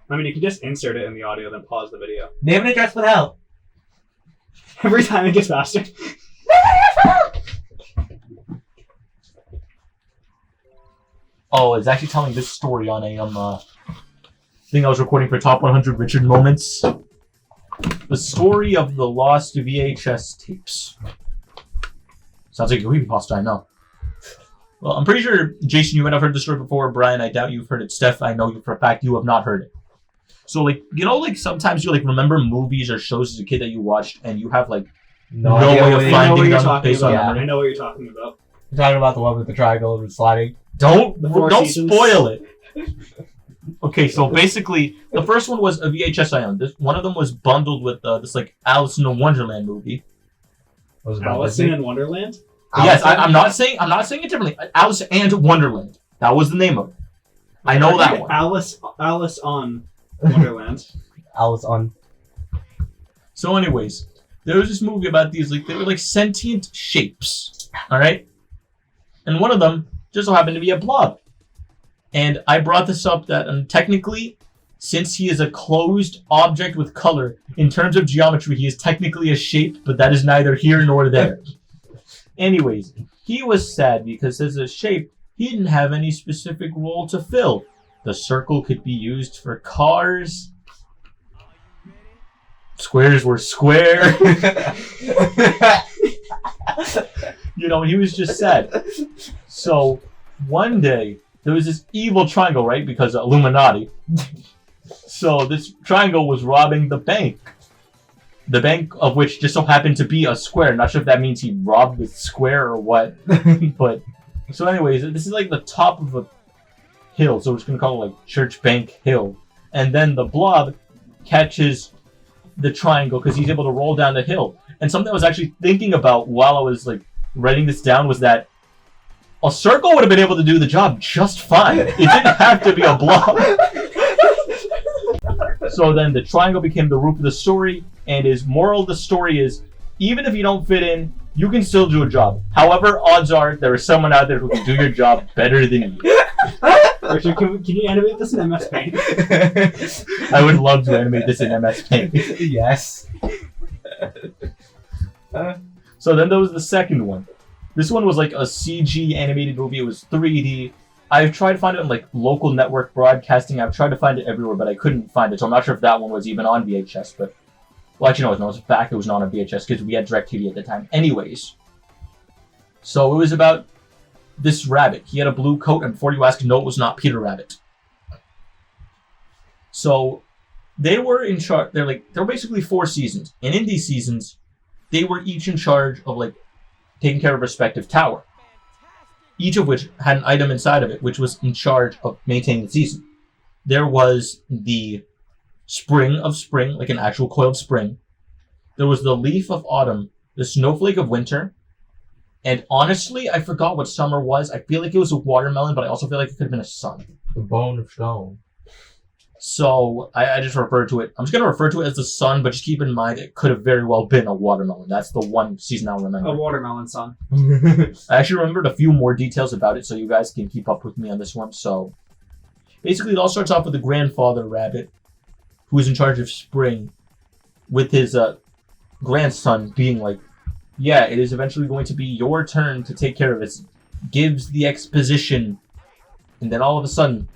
I mean, you can just insert it in the audio, then pause the video. Name and address withheld. Every time it gets faster. Oh, it's actually telling this story on a thing I was recording for Top 100 Richard Moments. The story of the lost VHS tapes. Sounds like a creepypasta, I know. Well, I'm pretty sure, Jason, you might have heard the story before. Brian, I doubt you've heard it. Steph, I know you for a fact you have not heard it. So, like, you know, like, sometimes you, like, remember movies or shows as a kid that you watched, and you have, like, no idea way what of it is. I know what finding you're them talking based on about. memory. I know what you're talking about. You're talking about the one with the triangle and sliding. Don't Four Seasons. spoil it. Okay, so basically, the first one was a VHS I owned. One of them was bundled with this like Alice in the Wonderland movie. Was it about Alice Disney? in Wonderland? Yes, Alice? I'm not saying it differently. Alice and Wonderland. That was the name of it. I know that one. Alice on Wonderland. Alice on. So, anyways, there was this movie about these like they were like sentient shapes. All right, and one of them just so happened to be a blob. And I brought this up that technically, since he is a closed object with color, in terms of geometry, he is technically a shape, but that is neither here nor there. Anyways, he was sad because as a shape, he didn't have any specific role to fill. The circle could be used for cars. Squares were square. You know, he was just sad. So, one day, there was this evil triangle, right? Because Illuminati. So, this triangle was robbing the bank. The bank of which just so happened to be a square. Not sure if that means he robbed the square or what. But, so anyways, this is like the top of a hill. So, we're just going to call it like Church Bank Hill. And then the blob catches the triangle because he's able to roll down the hill. And something I was actually thinking about while I was like writing this down was that a circle would have been able to do the job just fine. It didn't have to be a blob. So then the triangle became the root of the story, and his moral of the story is, even if you don't fit in, you can still do a job. However, odds are there is someone out there who can do your job better than you. Richard, can you animate this in MS Paint? I would love to animate this in MS Paint. Yes. So then there was the second one. This one was like a CG animated movie. It was 3D. I've tried to find it on like local network broadcasting. I've tried to find it everywhere, but I couldn't find it. So I'm not sure if that one was even on VHS. But, well, actually, no, it was a fact it was not on VHS because we had DirecTV at the time. Anyways. So it was about this rabbit. He had a blue coat, and before you ask, no, it was not Peter Rabbit. So they were in charge. There were basically 4 seasons. And in these seasons, they were each in charge of like taking care of a respective tower. Each of which had an item inside of it, which was in charge of maintaining the season. There was the spring of spring, like an actual coiled spring. There was the leaf of autumn, the snowflake of winter. And honestly, I forgot what summer was. I feel like it was a watermelon, but I also feel like it could have been a sun. The bone of stone. So I just refer to it. I'm just going to refer to it as the sun, but just keep in mind it could have very well been a watermelon. That's the one season I'll remember. A watermelon sun. I actually remembered a few more details about it, so you guys can keep up with me on this one. So basically, it all starts off with the grandfather rabbit, who is in charge of spring, with his grandson being like, yeah, it is eventually going to be your turn to take care of it. Gives the exposition. And then all of a sudden,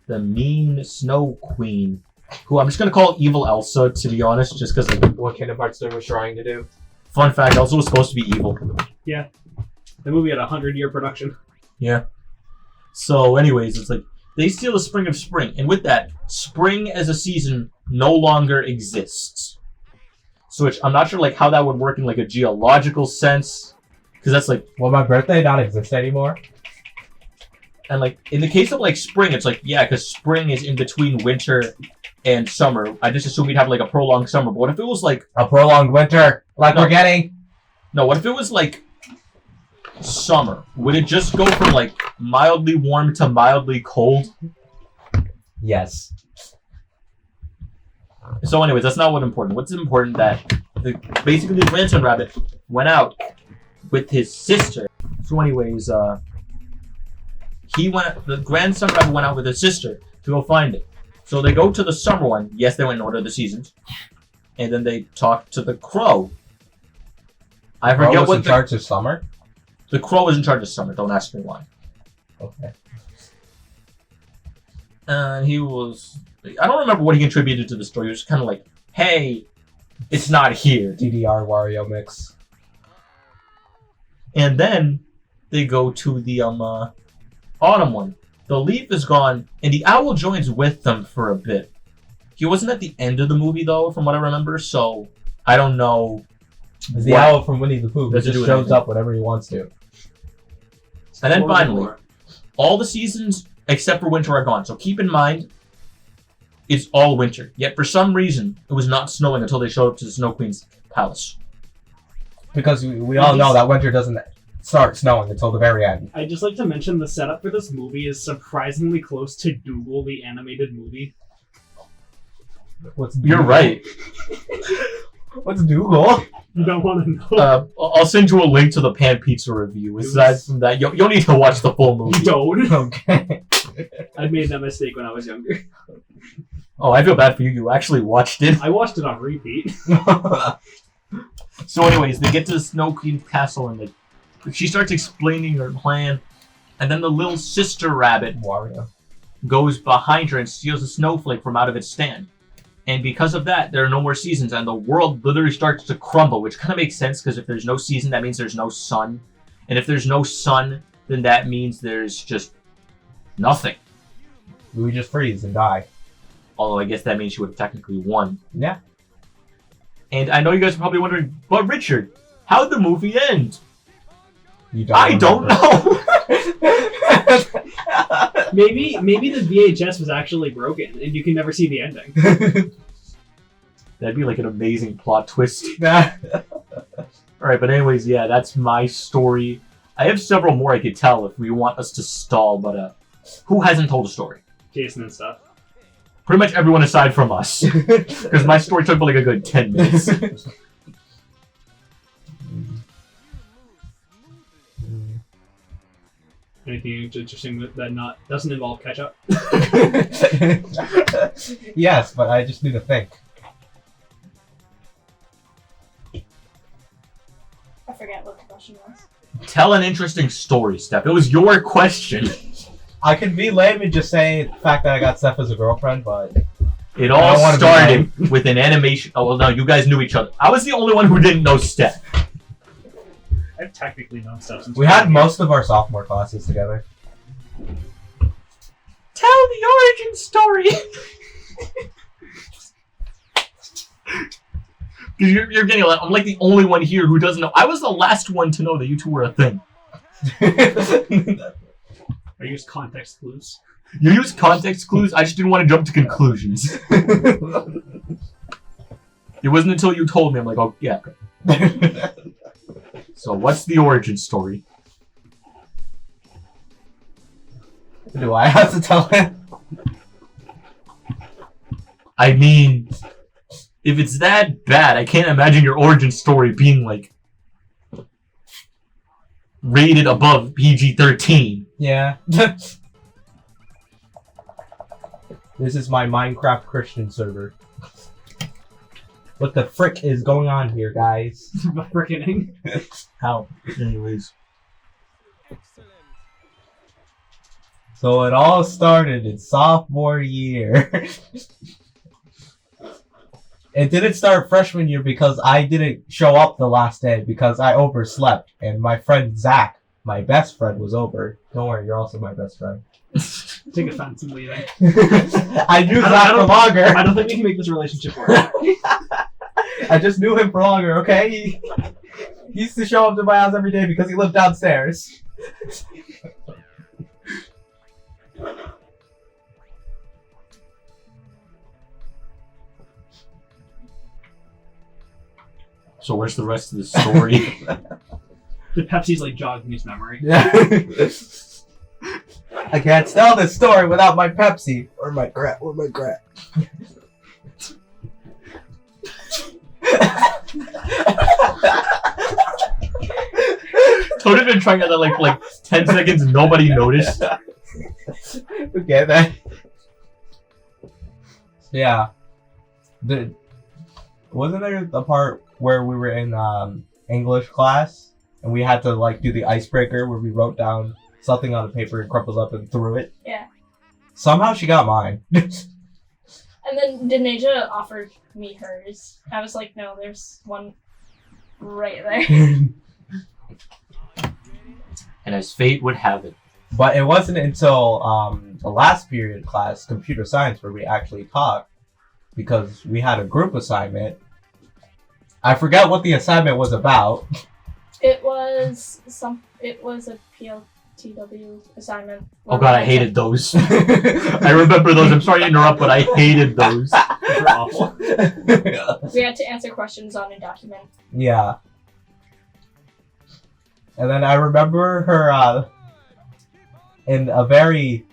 the mean Snow Queen, who I'm just going to call Evil Elsa, to be honest, just because like, What Kingdom Hearts 3 was trying to do. Fun fact, Elsa was supposed to be evil. The movie had a 100-year production. Yeah. So anyways, it's like, they steal the Spring of Spring. And with that, spring as a season no longer exists. So which I'm not sure like how that would work in like a geological sense. Because that's like... Will my birthday not exist anymore? And like, in the case of like spring, it's like, yeah, because spring is in between winter and summer. I just assume we'd have like a prolonged summer. But what if it was like... A prolonged winter, like we're getting? No, what if it was like summer? Would it just go from like mildly warm to mildly cold? Yes. So anyways, that's not what's important. What's important that basically the grandson rabbit went out with his sister. So anyways, the grandson rabbit went out with his sister to go find it. So they go to the summer one. Yes, they went in order of the seasons. And then they talk to the crow. I forget what in charge of summer? The crow is in charge of summer. Don't ask me why. Okay. And he was... I don't remember what he contributed to the story. He was kind of like, hey, it's not here. DDR Wario mix. And then they go to the autumn one. The leaf is gone, and the owl joins with them for a bit. He wasn't at the end of the movie, though, from what I remember, so I don't know. It's the owl from Winnie the Pooh. He Does it just do shows anything? up whenever he wants to. And then finally, all the seasons except for winter are gone. So keep in mind, it's all winter. Yet for some reason, it was not snowing until they showed up to the Snow Queen's palace. Because we all know that winter doesn't start snowing until the very end. I'd just like to mention the setup for this movie is surprisingly close to Dougal, the animated movie. What's You're Dougal? right. What's Dougal? You don't want to know. I'll send you a link to the Pan Pizza review. Aside from that, you'll need to watch the full movie. You don't. Okay. I made that mistake when I was younger. Oh, I feel bad for you. You actually watched it. I watched it on repeat. So anyways, they get to the Snow Queen's castle and she starts explaining her plan. And then the little sister rabbit Wario goes behind her and steals a snowflake from out of its stand. And because of that, there are no more seasons, and the world literally starts to crumble, which kind of makes sense, because if there's no season, that means there's no sun. And if there's no sun, then that means there's just nothing. We just freeze and die. Although I guess that means she would have technically won. Yeah. And I know you guys are probably wondering, but Richard, how'd the movie end? You don't I don't know! Maybe the VHS was actually broken and you can never see the ending. That'd be like an amazing plot twist. Alright, but anyways, yeah, that's my story. I have several more I could tell if we want us to stall, but who hasn't told a story? Jason and stuff. Pretty much everyone aside from us. Because my story took like a good 10 minutes. Anything interesting that doesn't involve ketchup? Yes, but I just need to think. I forget what the question was. Tell an interesting story, Steph. It was your question. I can be lame and just say the fact that I got Steph as a girlfriend, but It all started with an animation. Oh, well, no, you guys knew each other. I was the only one who didn't know Steph. I've technically known stuff since we had most of our sophomore classes together. Tell the origin story. Because you're getting I'm like the only one here who doesn't know. I was the last one to know that you two were a thing. I use context clues. You use context clues. I just didn't want to jump to conclusions. It wasn't until you told me. I'm like, oh yeah. So what's the origin story? Do I have to tell him? I mean, if it's that bad, I can't imagine your origin story being like rated above PG-13. Yeah. This is my Minecraft Christian server. What the frick is going on here, guys? Frickening. How? Anyways. So it all started in sophomore year. It didn't start freshman year because I didn't show up the last day because I overslept. And my friend Zach, my best friend, was over. Don't worry, you're also my best friend. Take offense and leaving. I knew Zach for longer. I don't think we can make this relationship work. I just knew him for longer, okay? He used to show up to my house every day because he lived downstairs. So where's the rest of the story? The Pepsi's like jogging his memory. I can't tell this story without my Pepsi or my Grat. Toad had been trying that like 10 seconds and nobody noticed. Okay, then. Yeah. Wasn't there the part where we were in English class and we had to like do the icebreaker where we wrote down something on a paper and crumpled up and threw it? Yeah. Somehow she got mine. And then Denasia offered me hers. I was like, no, there's one right there. And as fate would have it. But it wasn't until the last period class, computer science, where we actually talked because we had a group assignment. I forgot what the assignment was about. It was a PLTW assignment. Oh god, I hated those. I remember those. I'm sorry to interrupt, but I hated those. They're awful. We had to answer questions on a document. Yeah. And then I remember her in a very...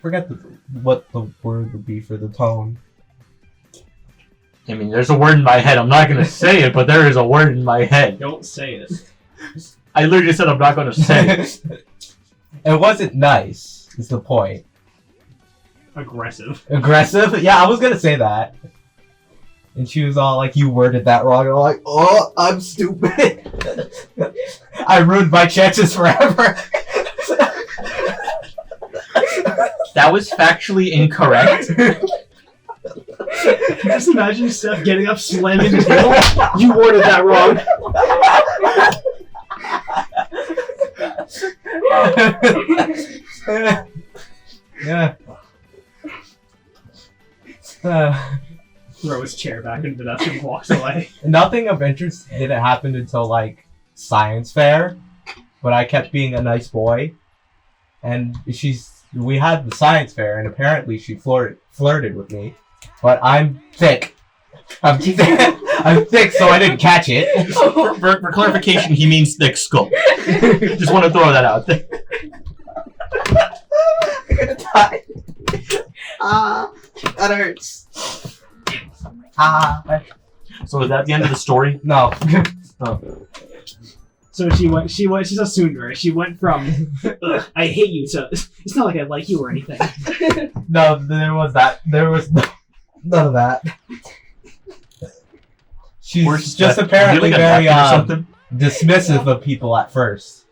forget what the word would be for the tone. I mean, there's a word in my head. I'm not going to say it, but there is a word in my head. Don't say it. I literally said I'm not going to say it. It wasn't nice, is the point. Aggressive. Aggressive? Yeah, I was going to say that. And she was all like, you worded that wrong. And I'm like, oh, I'm stupid. I ruined my chances forever. That was factually incorrect. Just imagine Steph getting up, slamming the table. You worded that wrong. Yeah. Throw his chair back into the desk and walks away. Nothing of interest didn't happen until like science fair, but I kept being a nice boy, and we had the science fair, and apparently she flirted with me, but I'm thick. I'm thick, so I didn't catch it. For clarification, he means thick skull. Just want to throw that out there. I'm gonna die. That hurts. So is that the end of the story? No. Oh. So she's a tsundere. She went from, I hate you, to, it's not like I like you or anything. No, there was none of that. She's just apparently very dismissive of people at first.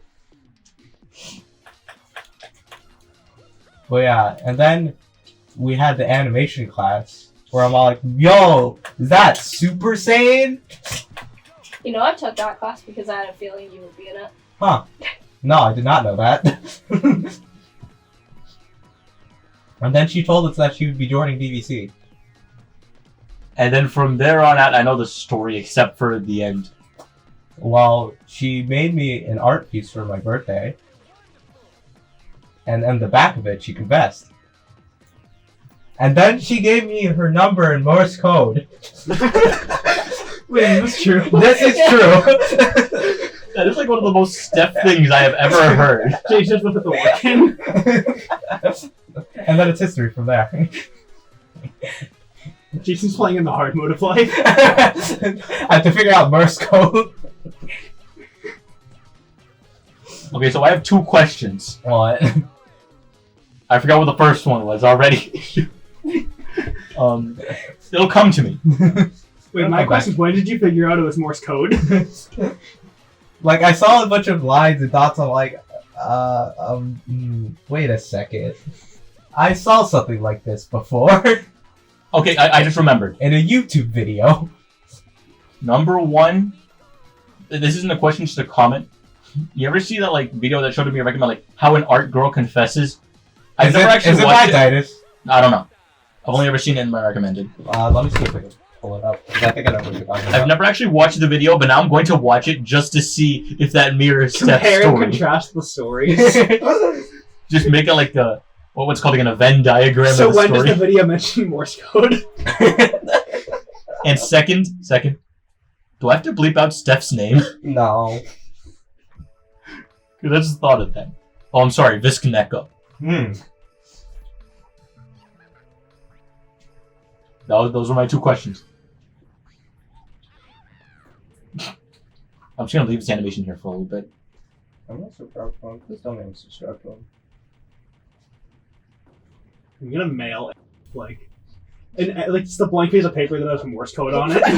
Well, yeah, and then we had the animation class where I'm all like, yo, is that Super Saiyan? You know, I took that class because I had a feeling you would be in it. Huh. No, I did not know that. And then she told us that she would be joining DVC. And then from there on out, I know the story except for the end. Well, she made me an art piece for my birthday. And on the back of it, she confessed. And then she gave me her number in Morse code. Wait, is this true? This is true. That is like one of the most Steph things I have ever heard. Jay's just put the work in. And then it's history from there. Jason's playing in the hard mode of life. I have to figure out Morse code. Okay, so I have 2 questions. What? I forgot what the first one was already. It'll come to me. Wait, my question is, when did you figure out it was Morse code? Like, I saw a bunch of lines and thoughts. I'm like, wait a second. I saw something like this before. Okay, I just remembered. In a YouTube video. Number one, this isn't a question, just a comment. You ever see that like video that showed me recommend like how an art girl confesses? I've never actually watched it. I don't know. I've only ever seen it in my recommended. Let me see if I can pull it up. I think I know what you're talking about. I've never actually watched the video, but now I'm going to watch it just to see if that mirrors Steph's Compare story. and contrast the stories. Just make it like the what's called like a Venn diagram. So of the when story. does the video mention Morse code? And second, do I have to bleep out Steph's name? No. Because I just thought of that. Oh, I'm sorry, Visneko. Those were my two questions. I'm just gonna leave this animation here for a little bit. I'm not subscribed to him. Please don't make me subscribe to him. I'm gonna mail like it's the blank piece of paper that has Morse code on it. Can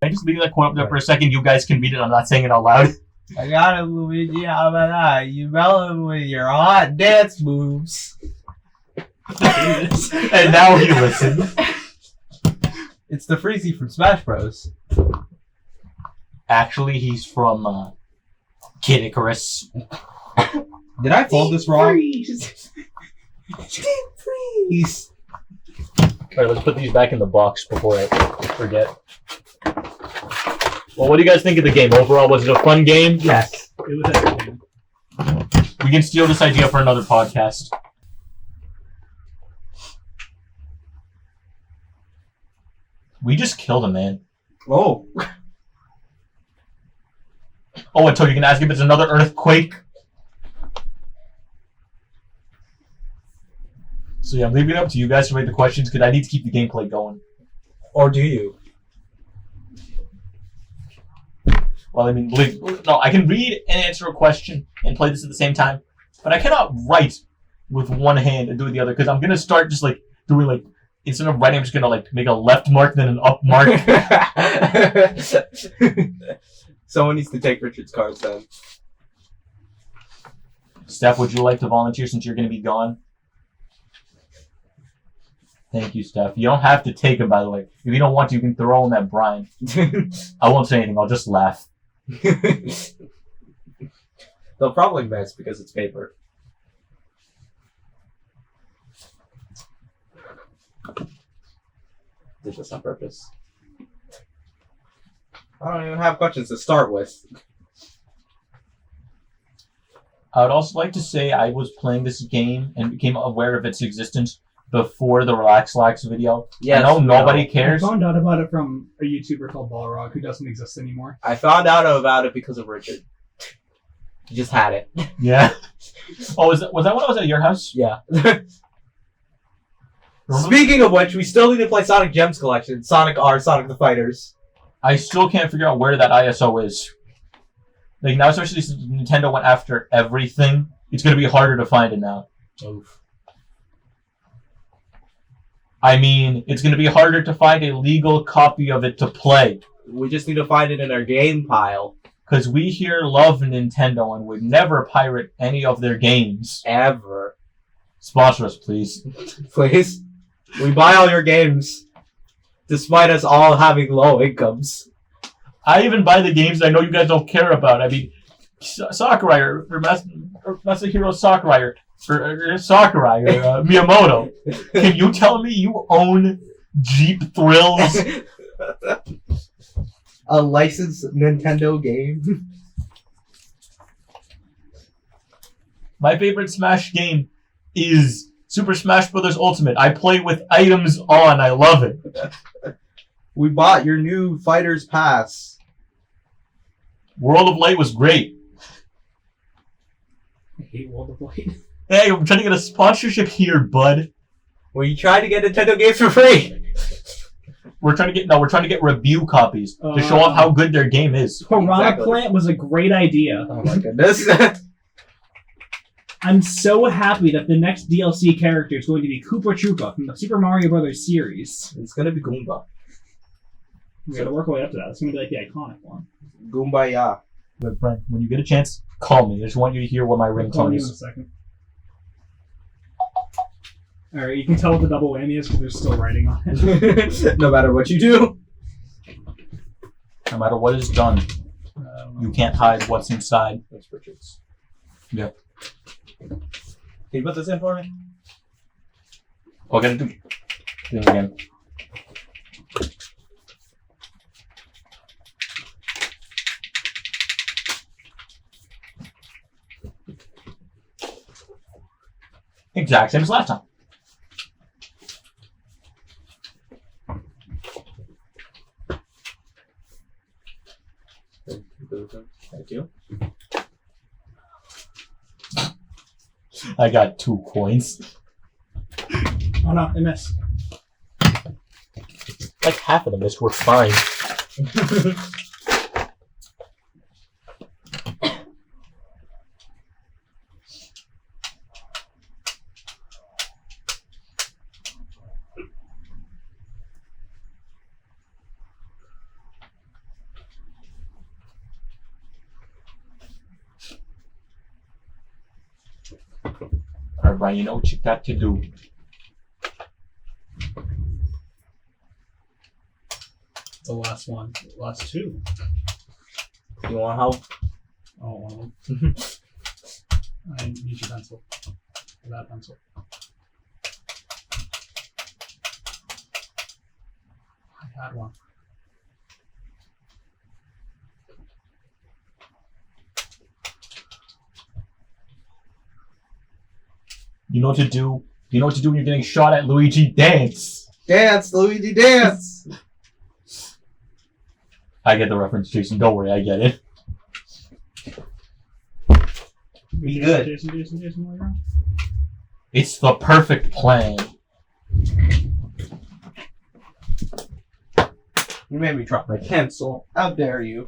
I just leave that quote up there for a second? You guys can read it. I'm not saying it out loud. I got it, Luigi. How about that? You melon with your hot dance moves. And now you listen. It's the Freezy from Smash Bros. Actually, he's from Kid Icarus. Did I fold this wrong? Freeze. Alright, let's put these back in the box before I forget. Well, what do you guys think of the game? Overall, was it a fun game? Yes. It was everything. We can steal this idea for another podcast. We just killed a man. Oh. Oh, I told you can ask if it's another earthquake. So yeah, I'm leaving it up to you guys to rate the questions because I need to keep the gameplay going. Or do you? Well, I mean, no, I can read and answer a question and play this at the same time, but I cannot write with one hand and do it the other because I'm gonna start just like doing like instead of writing, I'm just gonna like make a left mark then an up mark. Someone needs to take Richard's cards then. Steph, would you like to volunteer since you're gonna be gone? Thank you, Steph. You don't have to take them, by the way. If you don't want to, you can throw them at Brian. I won't say anything. I'll just laugh. They'll probably miss because it's paper. Did this on purpose. I don't even have questions to start with. I would also like to say I was playing this game and became aware of its existence before the Relax Lax video. Yes, I know nobody I cares. found out about it from a YouTuber called Balrog who doesn't exist anymore. I found out about it because of Richard. He just had it. Yeah. Oh, was that when I was at your house? Yeah. Speaking of which, we still need to play Sonic Gems Collection. Sonic R, Sonic the Fighters. I still can't figure out where that ISO is. Like now, especially since Nintendo went after everything, it's going to be harder to find it now. Oof. I mean, it's going to be harder to find a legal copy of it to play. We just need to find it in our game pile. Because we here love Nintendo and would never pirate any of their games. Ever. Sponsor us, please. Please? We buy all your games. Despite us all having low incomes. I even buy the games that I know you guys don't care about. I mean, Sakurai or Masahiro Sakurai or Sakurai or Miyamoto. Can you tell me you own Jeep Thrills? A licensed Nintendo game? My favorite Smash game is Super Smash Bros. Ultimate. I play with items on. I love it. We bought your new Fighter's Pass. World of Light was great. I hate World of Light. Hey, I'm trying to get a sponsorship here, bud. Well, you tried to get Nintendo games for free. We're trying to get review copies to show off how good their game is. Piranha Exactly. Plant was a great idea. Oh my goodness. I'm so happy that the next DLC character is going to be Koopa Troopa from the Super Mario Brothers series. It's gonna be Goomba. We gotta work our way up to that. It's gonna be like the iconic one. Goomba, yeah. But Brent, when you get a chance, call me. I just want you to hear what my I'll call ringtone you in a is. second. Alright, you can tell what the double whammy is because they're still writing on it. No matter what you do. No matter what is done, you can't hide what's inside. That's Richards. Yep. Can you put this in for me? All I gotta do it again. Exact same as last time. Thank you. I got 2 coins. Oh no, I missed. Like half of them missed were fine. Alright, Brian, you know what you got to do. The last one. The last 2. You want help? Oh, one of them. I need your pencil. That pencil. I had one. You know what to do. You know what to do when you're getting shot at, Luigi. Dance! Dance, Luigi, dance! I get the reference, Jason. Don't worry, I get it. Be good. Jason, where you going? It's the perfect plan. You made me drop my pencil. How dare you?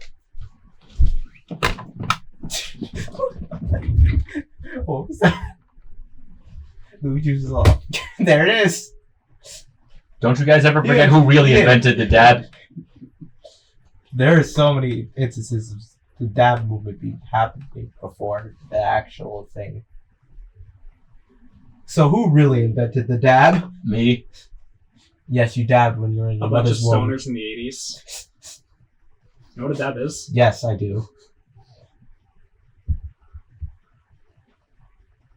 What was that? Luigi's Law. There it is. Don't you guys ever forget who really invented the dab? There are so many instances of the dab movement being happening before the actual thing. So who really invented the dab? Me. Yes, you dabbed when you were in your A bunch of mother's womb. stoners in the 80s. You know what a dab is? Yes, I do.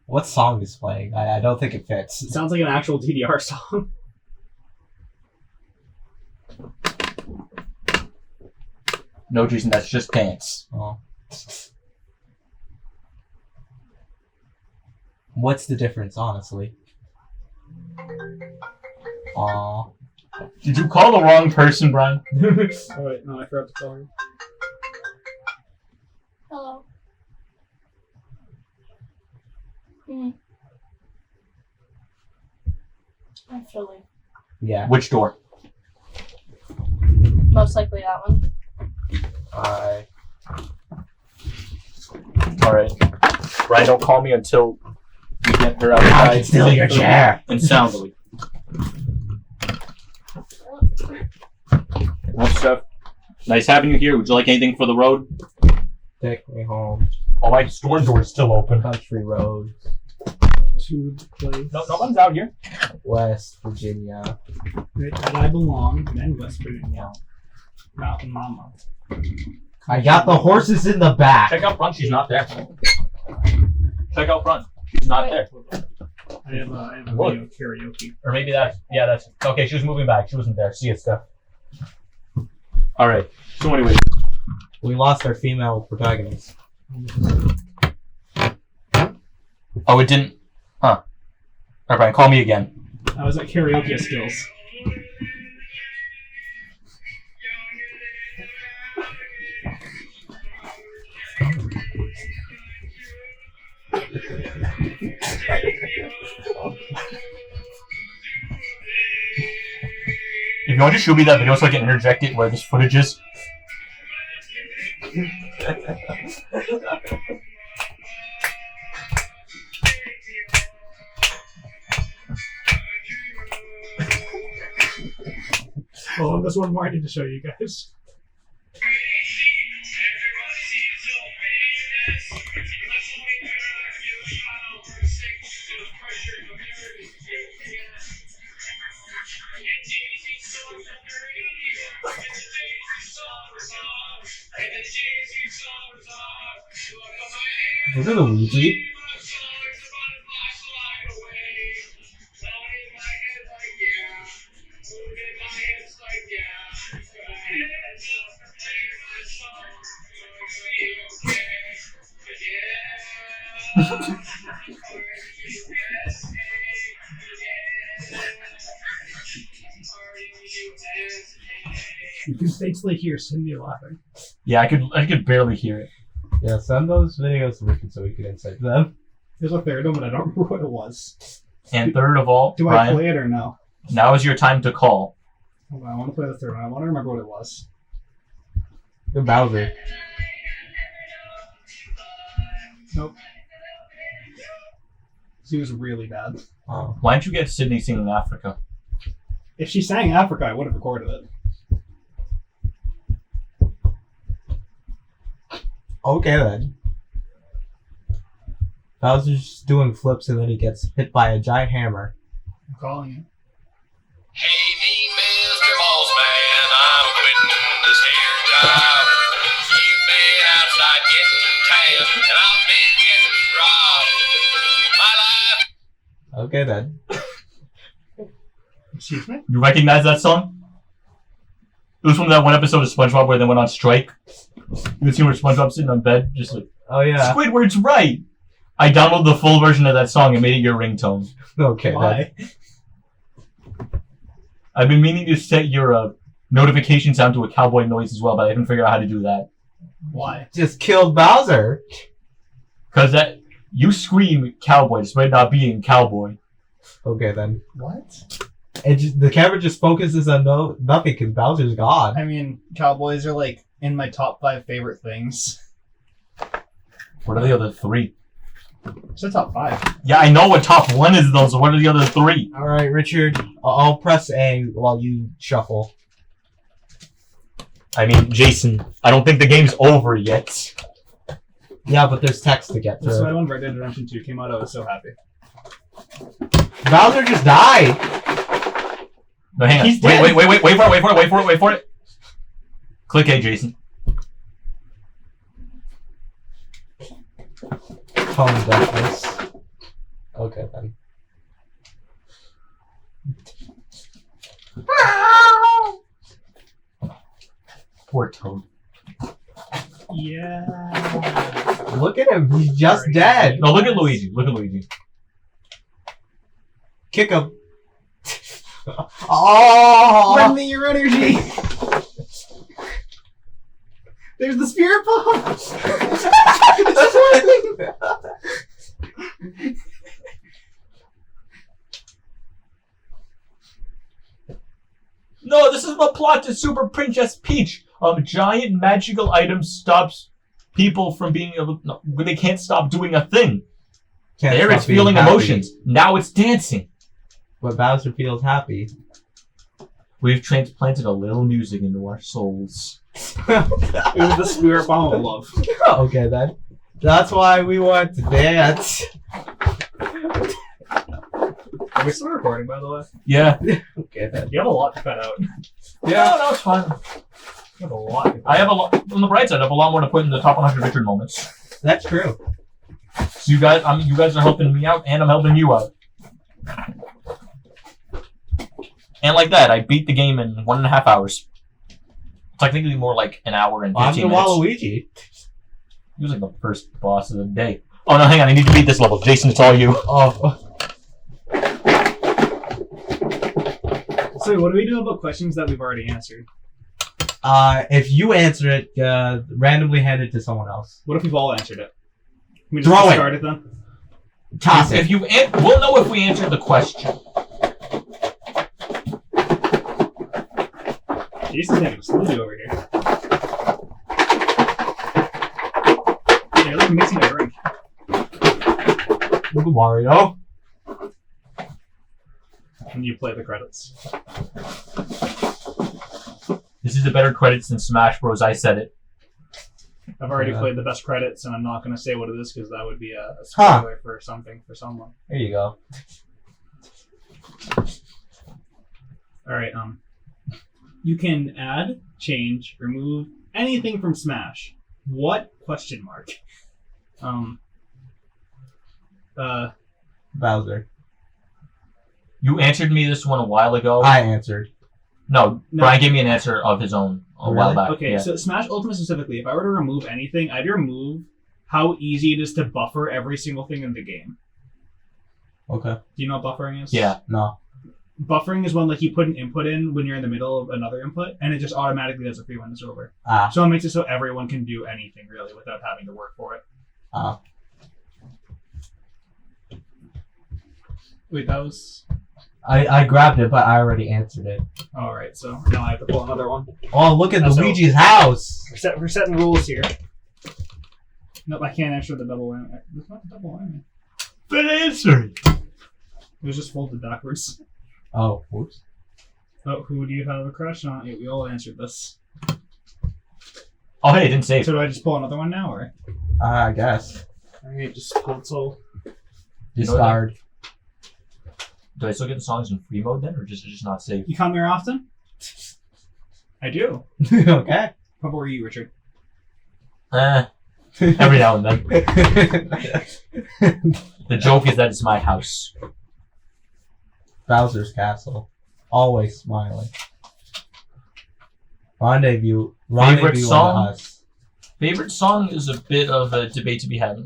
What song is playing? I don't think it fits. It sounds like an actual DDR song. No, Jason, that's just dance. Oh. What's the difference, honestly? Aww. Did you call the wrong person, Brian? Oh wait, no, I forgot to tell you. Hello. Actually, Yeah. Which door? most likely that one. Alright. Brian, don't call me until you get her outside. Steal your chair. And soundly. Well, Steph, nice having you here. Would you like anything for the road? Take me home. Oh, my store door's still open. Country road. To the place No one's out here. West Virginia. that I belong, then West Virginia. Mountain Mama. I got the horses in the back. Check out front. She's not there. Check out front. She's not there. I have a Look. video karaoke. Or maybe that's... Yeah, that's... Okay, she was moving back. She wasn't there. See it, Steph. Alright. So anyway. We lost our female protagonist. Oh, it didn't... Huh. Alright, Brian, call me again. I was at karaoke skills. If you want to show me that video so I can interject it where this footage is. Oh, there's one more I need to show you guys. Was it a Ouija? You can faintly hear Cindy laughing. Yeah, I could barely hear it. Yeah, send those videos to Richard so we can insight them. There's a third one, but I don't remember what it was. And third of all, Do Brian, I play it or no? now is your time to call. Hold on, I want to play the third one. I want to remember what it was. The Bowser. Nope. He was really bad. Oh. Why don't you get Sydney singing Africa? If she sang Africa, I would have recorded it. Okay then. Bowser's just doing flips and then he gets hit by a giant hammer. I'm calling you. Hey, me, Mr. Bossman, I'm quitting this here job. You've been outside getting tan, and I've been getting robbed. My life. Okay then. Excuse me? You recognize that song? It was from that one episode of SpongeBob where they went on strike. You can see where SpongeBob's sitting on bed, just like, Oh yeah. Squidward's right! I downloaded the full version of that song and made it your ringtone. Okay then. Why? I've been meaning to set your notification sound to a cowboy noise as well, but I haven't figured out how to do that. Why? Just killed Bowser. Because that you scream cowboy despite not being cowboy. Okay then. What? The camera just focuses on nothing because Bowser's gone. I mean, cowboys are like in my top 5 favorite things. What are the other 3? It's the top 5. Yeah, I know what top 1 is though, so what are the other 3? Alright, Richard. I'll press A while you shuffle. I mean, Jason, I don't think the game's over yet. Yeah, but there's text to get That's why through. when Red Dead Redemption 2 came out, I was so happy. Bowser just died! No, hang on. He's Wait dead. for it. Click A, Jason. Tone deafness. Okay then. Poor Toad. Yeah. Look at him, he's just dead. No, look at Luigi. Kick him. Oh! Lend me your energy! There's the spirit bomb! No, this is the plot to Super Princess Peach. Giant magical item stops people from being able. No, they can't stop doing a thing. There it's feeling emotions. Now it's dancing. But Bowser feels happy. We've transplanted a little music into our souls. It was the spirit bomb of love. Okay then. That's why we want to dance. Are we still recording, by the way? Yeah. Okay then. You have a lot to cut out. No, it's fine. You have a lot to cut I have a lot. On the bright side, I have a lot more to put in the top 100 Richard moments. That's true. So you guys, you guys are helping me out, and I'm helping you out. And like that, I beat the game in 1.5 hours. Technically more like an hour and 15 I'm the minutes. Waluigi. He was like the first boss of the day. Oh no, hang on, I need to beat this level. Jason, it's all you. Oh. So, what do we do about questions that we've already answered? If you answer it, randomly hand it to someone else. What if we've all answered it? Can we Throw it. discard it then? Toss If it. you, we'll know if we answered the question. Jason's having a smoothie over here. Yeah, look, mixing a drink. Look at Mario. And you play the credits. This is a better credits than Smash Bros. I said it. I've already played the best credits, and I'm not going to say what it is because that would be a spoiler for something for someone. There you go. All right. You can add, change, remove anything from Smash. What? Question mark. Bowser. You answered me this one a while ago. I answered. No, Brian gave me an answer of his own a while back. Okay, yeah. so Smash Ultimate specifically, if I were to remove anything, I'd remove how easy it is to buffer every single thing in the game. Okay. Do you know what buffering is? Yeah. No. Buffering is when you put an input in when you're in the middle of another input, and it just automatically does it for you when it's over. So it makes it so everyone can do anything really without having to work for it. Wait, that was... I grabbed it, but I already answered it. All right, so now I have to pull another one. Oh, look at So- Luigi's house! We're setting rules here. Nope, I can't answer the double whammy. It's not the double whammy. But answer it. It was just folded backwards. Oh, whoops. Oh, who do you have a crush on? Yeah, we all answered this. Oh, hey, I didn't say it. So do I just pull another one now, or? I guess. Alright, just pull soul. Discard. Do I still get the songs in free mode then, or just not saved? You come here often? I do. Okay. How about you, Richard? Every now and then. The joke is that it's my house. Bowser's Castle. Always smiling. Rendezvous Favorite with song? us. Favorite song is a bit of a debate to be had.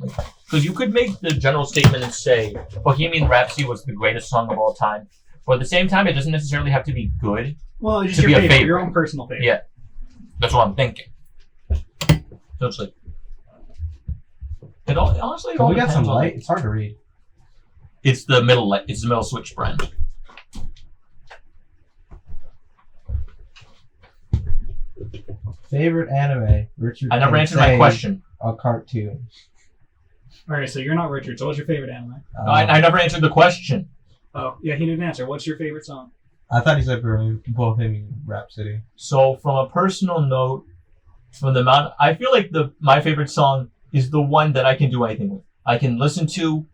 Because you could make the general statement and say Bohemian Rhapsody was the greatest song of all time. But at the same time, it doesn't necessarily have to be good. Well, it's just To your be a favorite, your favorite. own personal favorite. Yeah. That's what I'm thinking. So it's like... honestly, it Can all we get some depends on- light? It's hard to read. It's the middle light. It's the middle switch brand. Favorite anime? Richard. I never can answered my say question. A cartoon. Alright, so you're not Richard, so what's your favorite anime? No, I never answered the question. Oh, yeah, he didn't answer. What's your favorite song? I thought he said Bohemian Rhapsody. So, from a personal note, from the amount, I feel like my favorite song is the one that I can do anything with. I can listen to,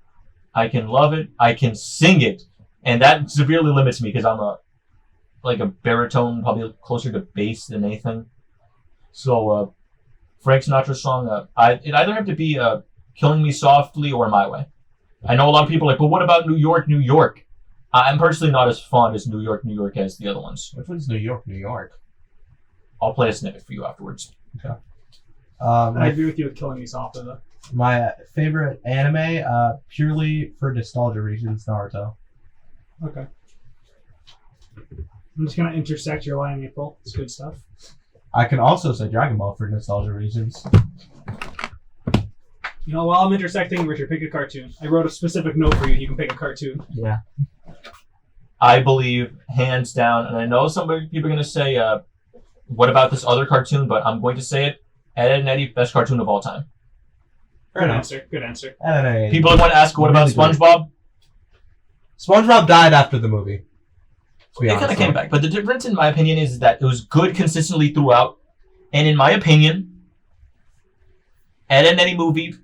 I can love it, I can sing it, and that severely limits me because I'm a baritone, probably closer to bass than anything. So, Frank Sinatra's song, it either have to be "Killing Me Softly" or "My Way." I know a lot of people are like, but what about New York, New York? I'm personally not as fond as New York, New York as the other ones. Which one's New York, New York? I'll play a snippet for you afterwards. Okay. I agree with you with Killing Me Softly, though. My favorite anime, purely for nostalgia reasons, Naruto. Okay. I'm just gonna intersect your line, April. It's good stuff. I can also say Dragon Ball for nostalgia reasons. You know, while I'm intersecting, Richard, pick a cartoon. I wrote a specific note for you. You can pick a cartoon. Yeah. I believe, hands down, and I know some people are going to say, what about this other cartoon? But I'm going to say it. Ed, Edd n Eddy, best cartoon of all time. Fair Good enough. answer. Good answer. Anime. People are going to ask, what about Really good. SpongeBob? SpongeBob died after the movie. To be It kind honest. of came back. But the difference, in my opinion, is that it was good consistently throughout. And in my opinion, Ed, Edd n Eddy movie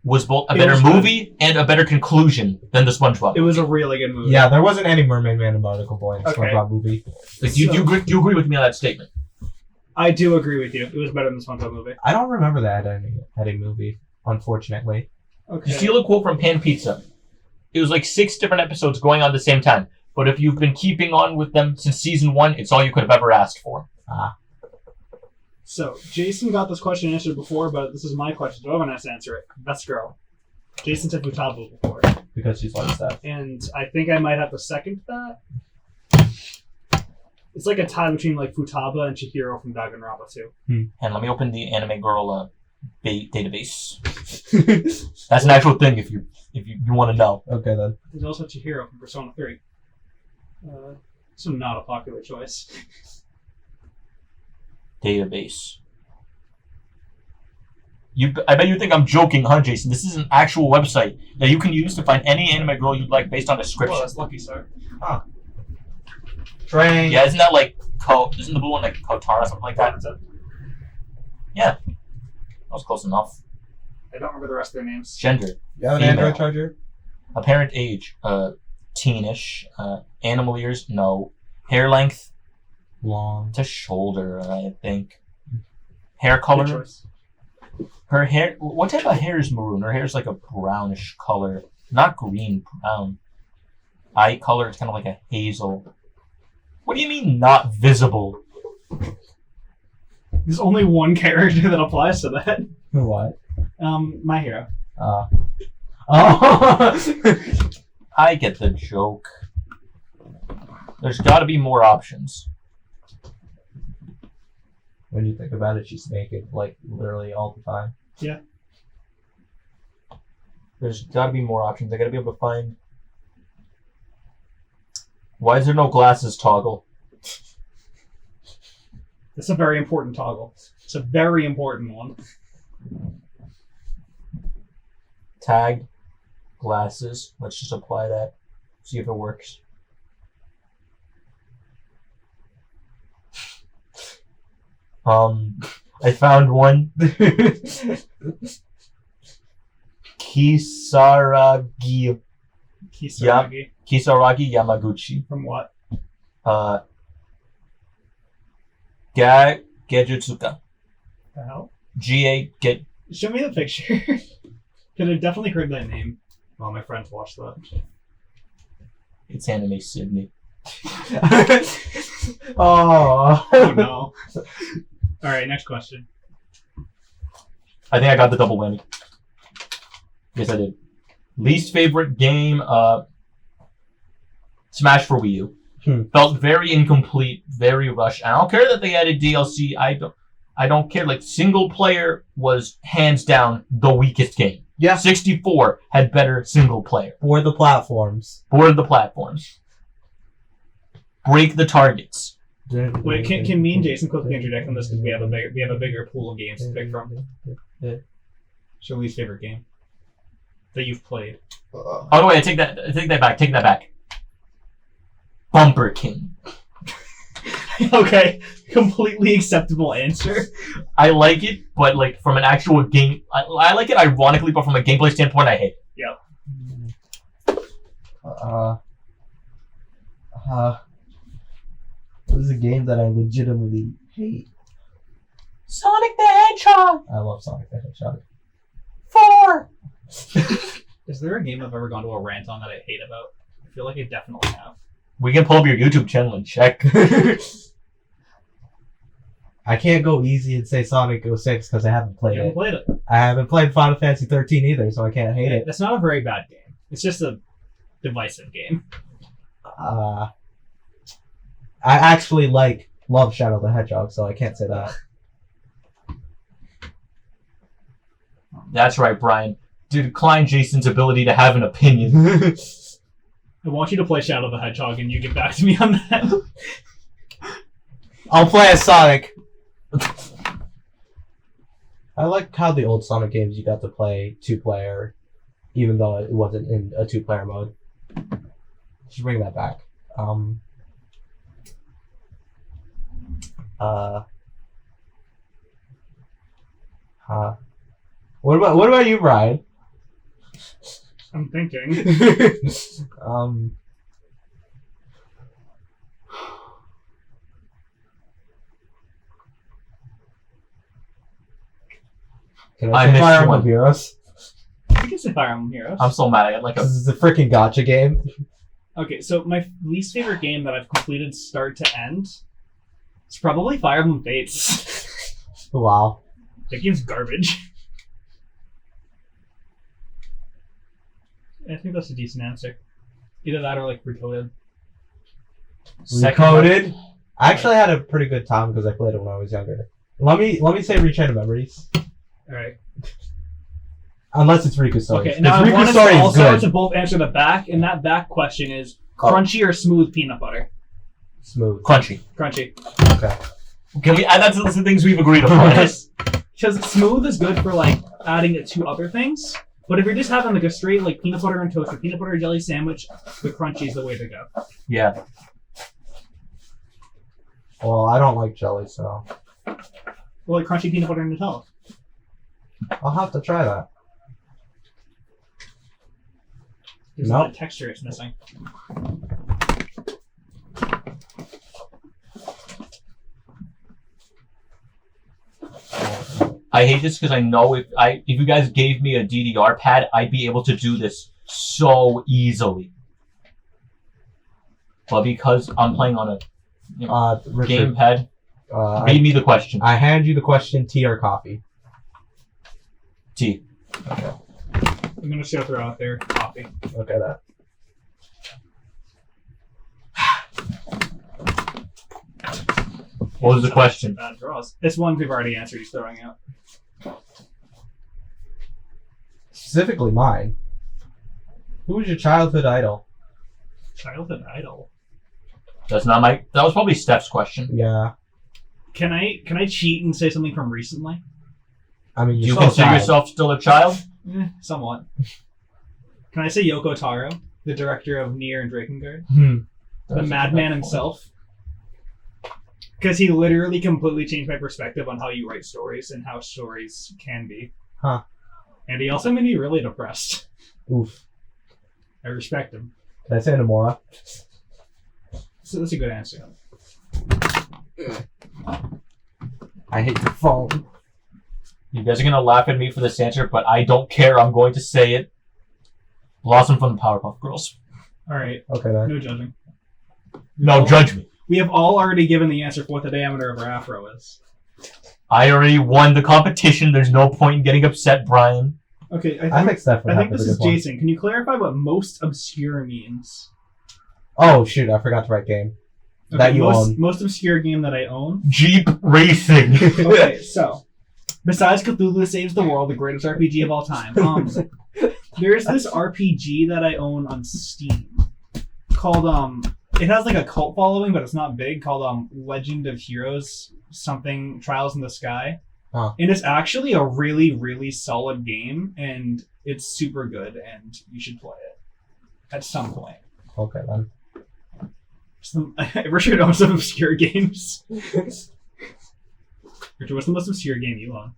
was both a It better was good. movie and a better conclusion than the SpongeBob. It was a really good movie. Yeah, there wasn't any Mermaid Man and Barnacle Boy in the Okay. SpongeBob movie. Like, you agree with me on that statement? I do agree with you. It was better than the SpongeBob movie. I don't remember that Eddie movie, unfortunately. Okay. You steal a quote from Pan Pizza. It was like 6 different episodes going on at the same time. But if you've been keeping on with them since season 1, it's all you could have ever asked for. So, Jason got this question answered before, but this is my question, so I'm gonna have to answer it. Best girl. Jason said Futaba before, Because she's like that. and I think I might have to second that. It's like a tie between like Futaba and Chihiro from Danganronpa 2. And let me open the Anime Girl database. That's an actual thing if you want to know. Okay then. There's also Chihiro from Persona 3. So not a popular choice. Database. I bet you think I'm joking, huh, Jason? This is an actual website that you can use to find any anime girl you'd like based on description. Well, that's Lucky Star. Train. Yeah, isn't that like Isn't the blue one like Kotara, something like that? Yeah. That was close enough. I don't remember the rest of their names. Gender. You have an Female. Android charger? Apparent age. Teenish. Animal ears? No. Hair length? Long. To shoulder, I think. Hair Good color? choice. Her hair... What type of hair is maroon? Her hair is like a brownish color. Not green, brown. Eye color, it's kind of like a hazel. What do you mean not visible? There's only one character that applies to that. What? My Hero. Oh. I get the joke. There's gotta be more options. When you think about it, she's naked, like, literally all the time. Yeah. There's gotta be more options. I gotta be able to find... Why is there no glasses toggle? It's a very important toggle. It's a very important one. Tag, glasses. Let's just apply that. See if it works. I found one. Kisaragi Yamaguchi. From what? Gejutsuka. The hell? G-A get Show me the picture. Because I've definitely heard that name. Well, my friends watched that. it's anime Sydney. Oh. Oh no. Alright, next question. I think I got the double whammy. Yes, I did. Least favorite game, Smash for Wii U. Felt very incomplete, very rushed. I don't care that they added DLC. I don't care. Like, single player was hands down the weakest game. Yeah. 64 had better single player. For the platforms. Board the platforms. Break the targets. Wait, can me and Jason quickly interject on this because we have a bigger pool of games to pick from? What's your least favorite game that you've played? Oh no, wait, I take that back. Bumper King. Okay, completely acceptable answer. I like it, but like from an actual game, I like it ironically, but from a gameplay standpoint, I hate it. Yep. This is a game that I legitimately hate. Sonic the Hedgehog. I love Sonic the Hedgehog. 4. Is there a game I've ever gone to a rant on that I hate about? I feel like I definitely have. We can pull up your YouTube channel and check. I can't go easy and say Sonic 06 because I haven't played You haven't it. played it. I haven't played Final Fantasy 13 either, so I can't hate it. It's not a very bad game. It's just a divisive game. I actually love Shadow the Hedgehog, so I can't say that. That's right, Brian. To decline Jason's ability to have an opinion. I want you to play Shadow the Hedgehog and you get back to me on that. I'll play as Sonic. I like how the old Sonic games you got to play 2-player, even though it wasn't in a 2-player mode. Just bring that back. What about you, Brian? I'm thinking. Can I say missed Fire Emblem one. Heroes? You can say Fire Emblem Heroes. I'm so mad. I got like This a. is a freaking gacha game. Okay, so my least favorite game that I've completed start to end is probably Fire Emblem Fates. Wow. That game's garbage. I think that's a decent answer. Either that or like Recoded. Recoded. I actually had a pretty good time because I played it when I was younger. Let me say Rechained Memories. Alright. Unless it's Riku's Story. Okay, now I Riku's want us Story to is also good. to both answer the back, and that back question is Oh. crunchy or smooth peanut butter? Smooth. Crunchy. Crunchy. Okay. Can we add that to the list of things we've agreed upon? Because smooth is good for like adding it to other things, but if you're just having like a straight like peanut butter and toast or peanut butter and jelly sandwich, the crunchy is the way to go. Yeah. Well, I don't like jelly, so Well, like crunchy peanut butter and Nutella. I'll have to try that. There's Nope. a lot of texture it's missing. I hate this because I know if you guys gave me a DDR pad, I'd be able to do this so easily. But because I'm playing on a Richard, gamepad, read me the question. I hand you the question: tea or coffee? T. I'm gonna show throw out there coffee. Look at that. What was the question? Bad draws. It's one we've already answered. He's throwing out. Specifically mine. Who was your childhood idol? Childhood idol. That's not my. That was probably Steph's question. Yeah. Can I cheat and say something from recently? I mean, Do you still a consider child. yourself still a child? Somewhat. Can I say Yoko Taro, the director of Nier and Drakengard? The That's madman a- himself? Because he literally completely changed my perspective on how you write stories and how stories can be. Huh. And he also made me really depressed. Oof. I respect him. Did I say Nomura? So that's a good answer. I hate the phone. You guys are gonna laugh at me for this answer, but I don't care. I'm going to say it. Blossom from the Powerpuff Girls. Alright, Okay then. no judging. No, judge me. We have all already given the answer for what the diameter of our afro is. I already won the competition. There's no point in getting upset, Brian. Okay, I think Steph would I have think the this is good one. Jason. Can you clarify what most obscure means? Oh shoot! I forgot to write game. Okay, That you own. most obscure game that I own. Jeep racing. Okay, so besides Cthulhu Saves the World, the greatest RPG of all time, there's this RPG that I own on Steam called it has like a cult following, but it's not big. Called Legend of Heroes something Trials in the Sky. Huh. And it's actually a really, really solid game, and it's super good, and you should play it at some point. Okay then. Richard owns some obscure games. Richard, what's the most obscure game you own?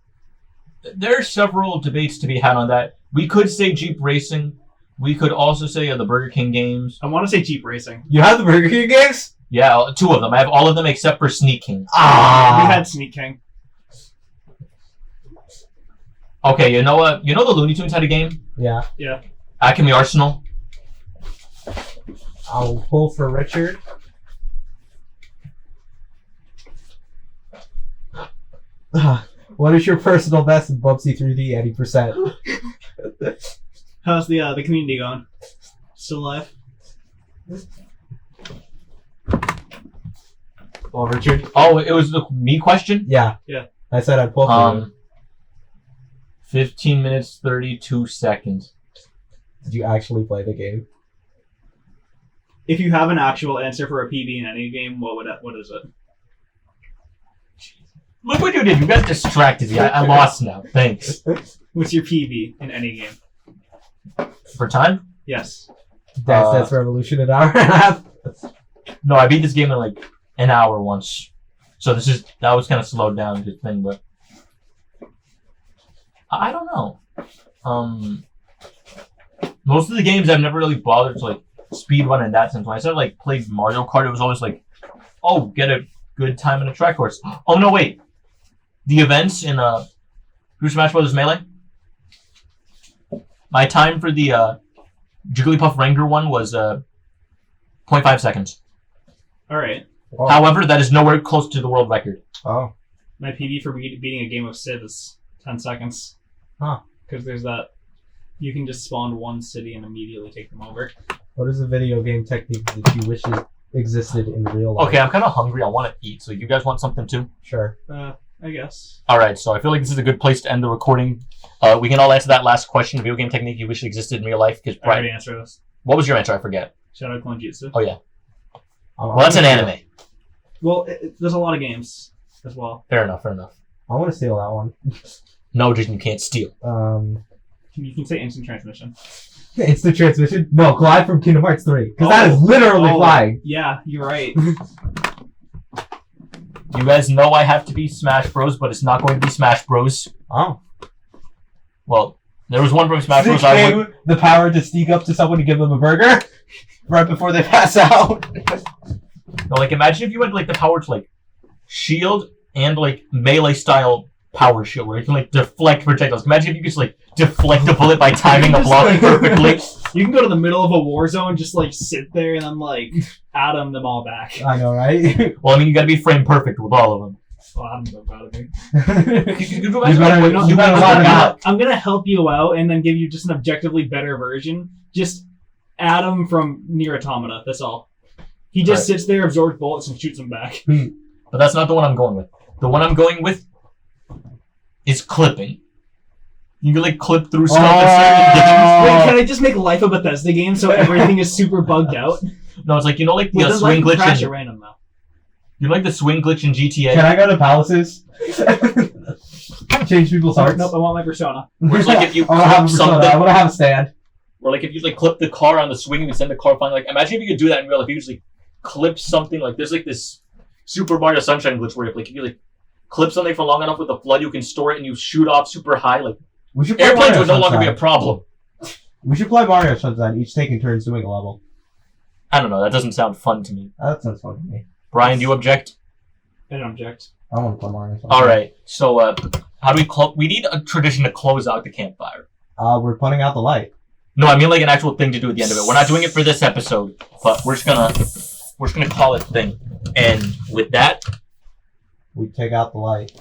There are several debates to be had on that. We could say Jeep racing. We could also say the Burger King games. I want to say Jeep Racing. You have the Burger King games? Yeah, 2 of them. I have all of them except for Sneak King. We Ah. had Sneak King. Okay, you know what? You know the Looney Tunes had a game? Yeah. Acme Arsenal. I'll pull for Richard. What is your personal best in Bubsy 3D 80%? How's the community going? Still alive? Well, Richard. Oh, it was the me question? Yeah. Yeah. I said I'd pull for you. 15 minutes, 32 seconds. Did you actually play the game? If you have an actual answer for a PB in any game, what is it? Look what you did. You guys distracted me. I lost now. Thanks. What's your PB in any game? For time? Yes. Dance Dance Revolution an hour and a half. No, I beat this game in like an hour once. So that was kind of slowed down the thing, but I don't know. Most of the games I've never really bothered to like speed run in that sense. When I started like played Mario Kart, it was always like, oh, get a good time in a track course. Oh no, wait. The events in Super Smash Bros. Melee. My time for the Jigglypuff Ranger one was 0.5 seconds. Alright. Oh. However, that is nowhere close to the world record. Oh. My PB for beating a game of Civ is 10 seconds. Huh. Because there's that. You can just spawn one city and immediately take them over. What is a video game technique that you wish existed in real life? Okay, I'm kind of hungry. I want to eat. So you guys want something too? Sure. I guess. All right. So I feel like this is a good place to end the recording. We can all answer that last question: video game technique you wish existed in real life. Because I already answered this. what was your answer? I forget. Shadow Clone Jutsu. Oh yeah. Well, that's an anime. Well, there's a lot of games as well. Fair enough. Fair enough. I want to steal that one. No, Jason, you can't steal. You can say instant transmission. Instant transmission? No, glide from Kingdom Hearts 3. Because that is literally flying. Yeah, you're right. You guys know I have to be Smash Bros, but it's not going to be Smash Bros. Oh. Well, there was one from Smash Bros. The power to sneak up to someone to give them a burger right before they pass out. No, like imagine if you had like the power to like shield and like melee style power shield where you can like deflect projectiles. Imagine if you could just like deflect a bullet by timing a block perfectly. You can go to the middle of a war zone, just like sit there and then like atom them all back. I know, right? Well, I mean, you gotta be frame perfect with all of them. Well, I'm so proud of me. I'm gonna help you out and then give you just an objectively better version. Just Adam from Nier Automata. That's all. He just sits there, absorbs bullets, and shoots them back. But that's not the one I'm going with. The one I'm going with is clipping. You can like clip through stuff. Wait, can I just make life a Bethesda game so everything is super bugged out? No, it's like you know, like the swing glitch. Crash at random though. You know, like the swing glitch in GTA. Can I go to palaces? Change people's hearts. Nope, I want my persona. Where it's like if you I want to have a clip persona. something, I want to have a stand. or like if you like clip the car on the swing and you send the car flying. Like imagine if you could do that in real life. You just like clip something like there's like this Super Mario Sunshine glitch where if you like clip something for long enough with the flood, you can store it and you shoot off super high. Like We should play airplanes Mario would no longer be a Sunshine. problem. We should play Mario Sunshine, each taking turns doing a level. I don't know. That doesn't sound fun to me. That sounds fun to me. Brian, do you object? I don't object. I want to play Mario Sunshine. All right. So how do we we need a tradition to close out the campfire. We're putting out the light. No, I mean like an actual thing to do at the end of it. We're not doing it for this episode, but we're just gonna call it a thing. And with that, We take out the light.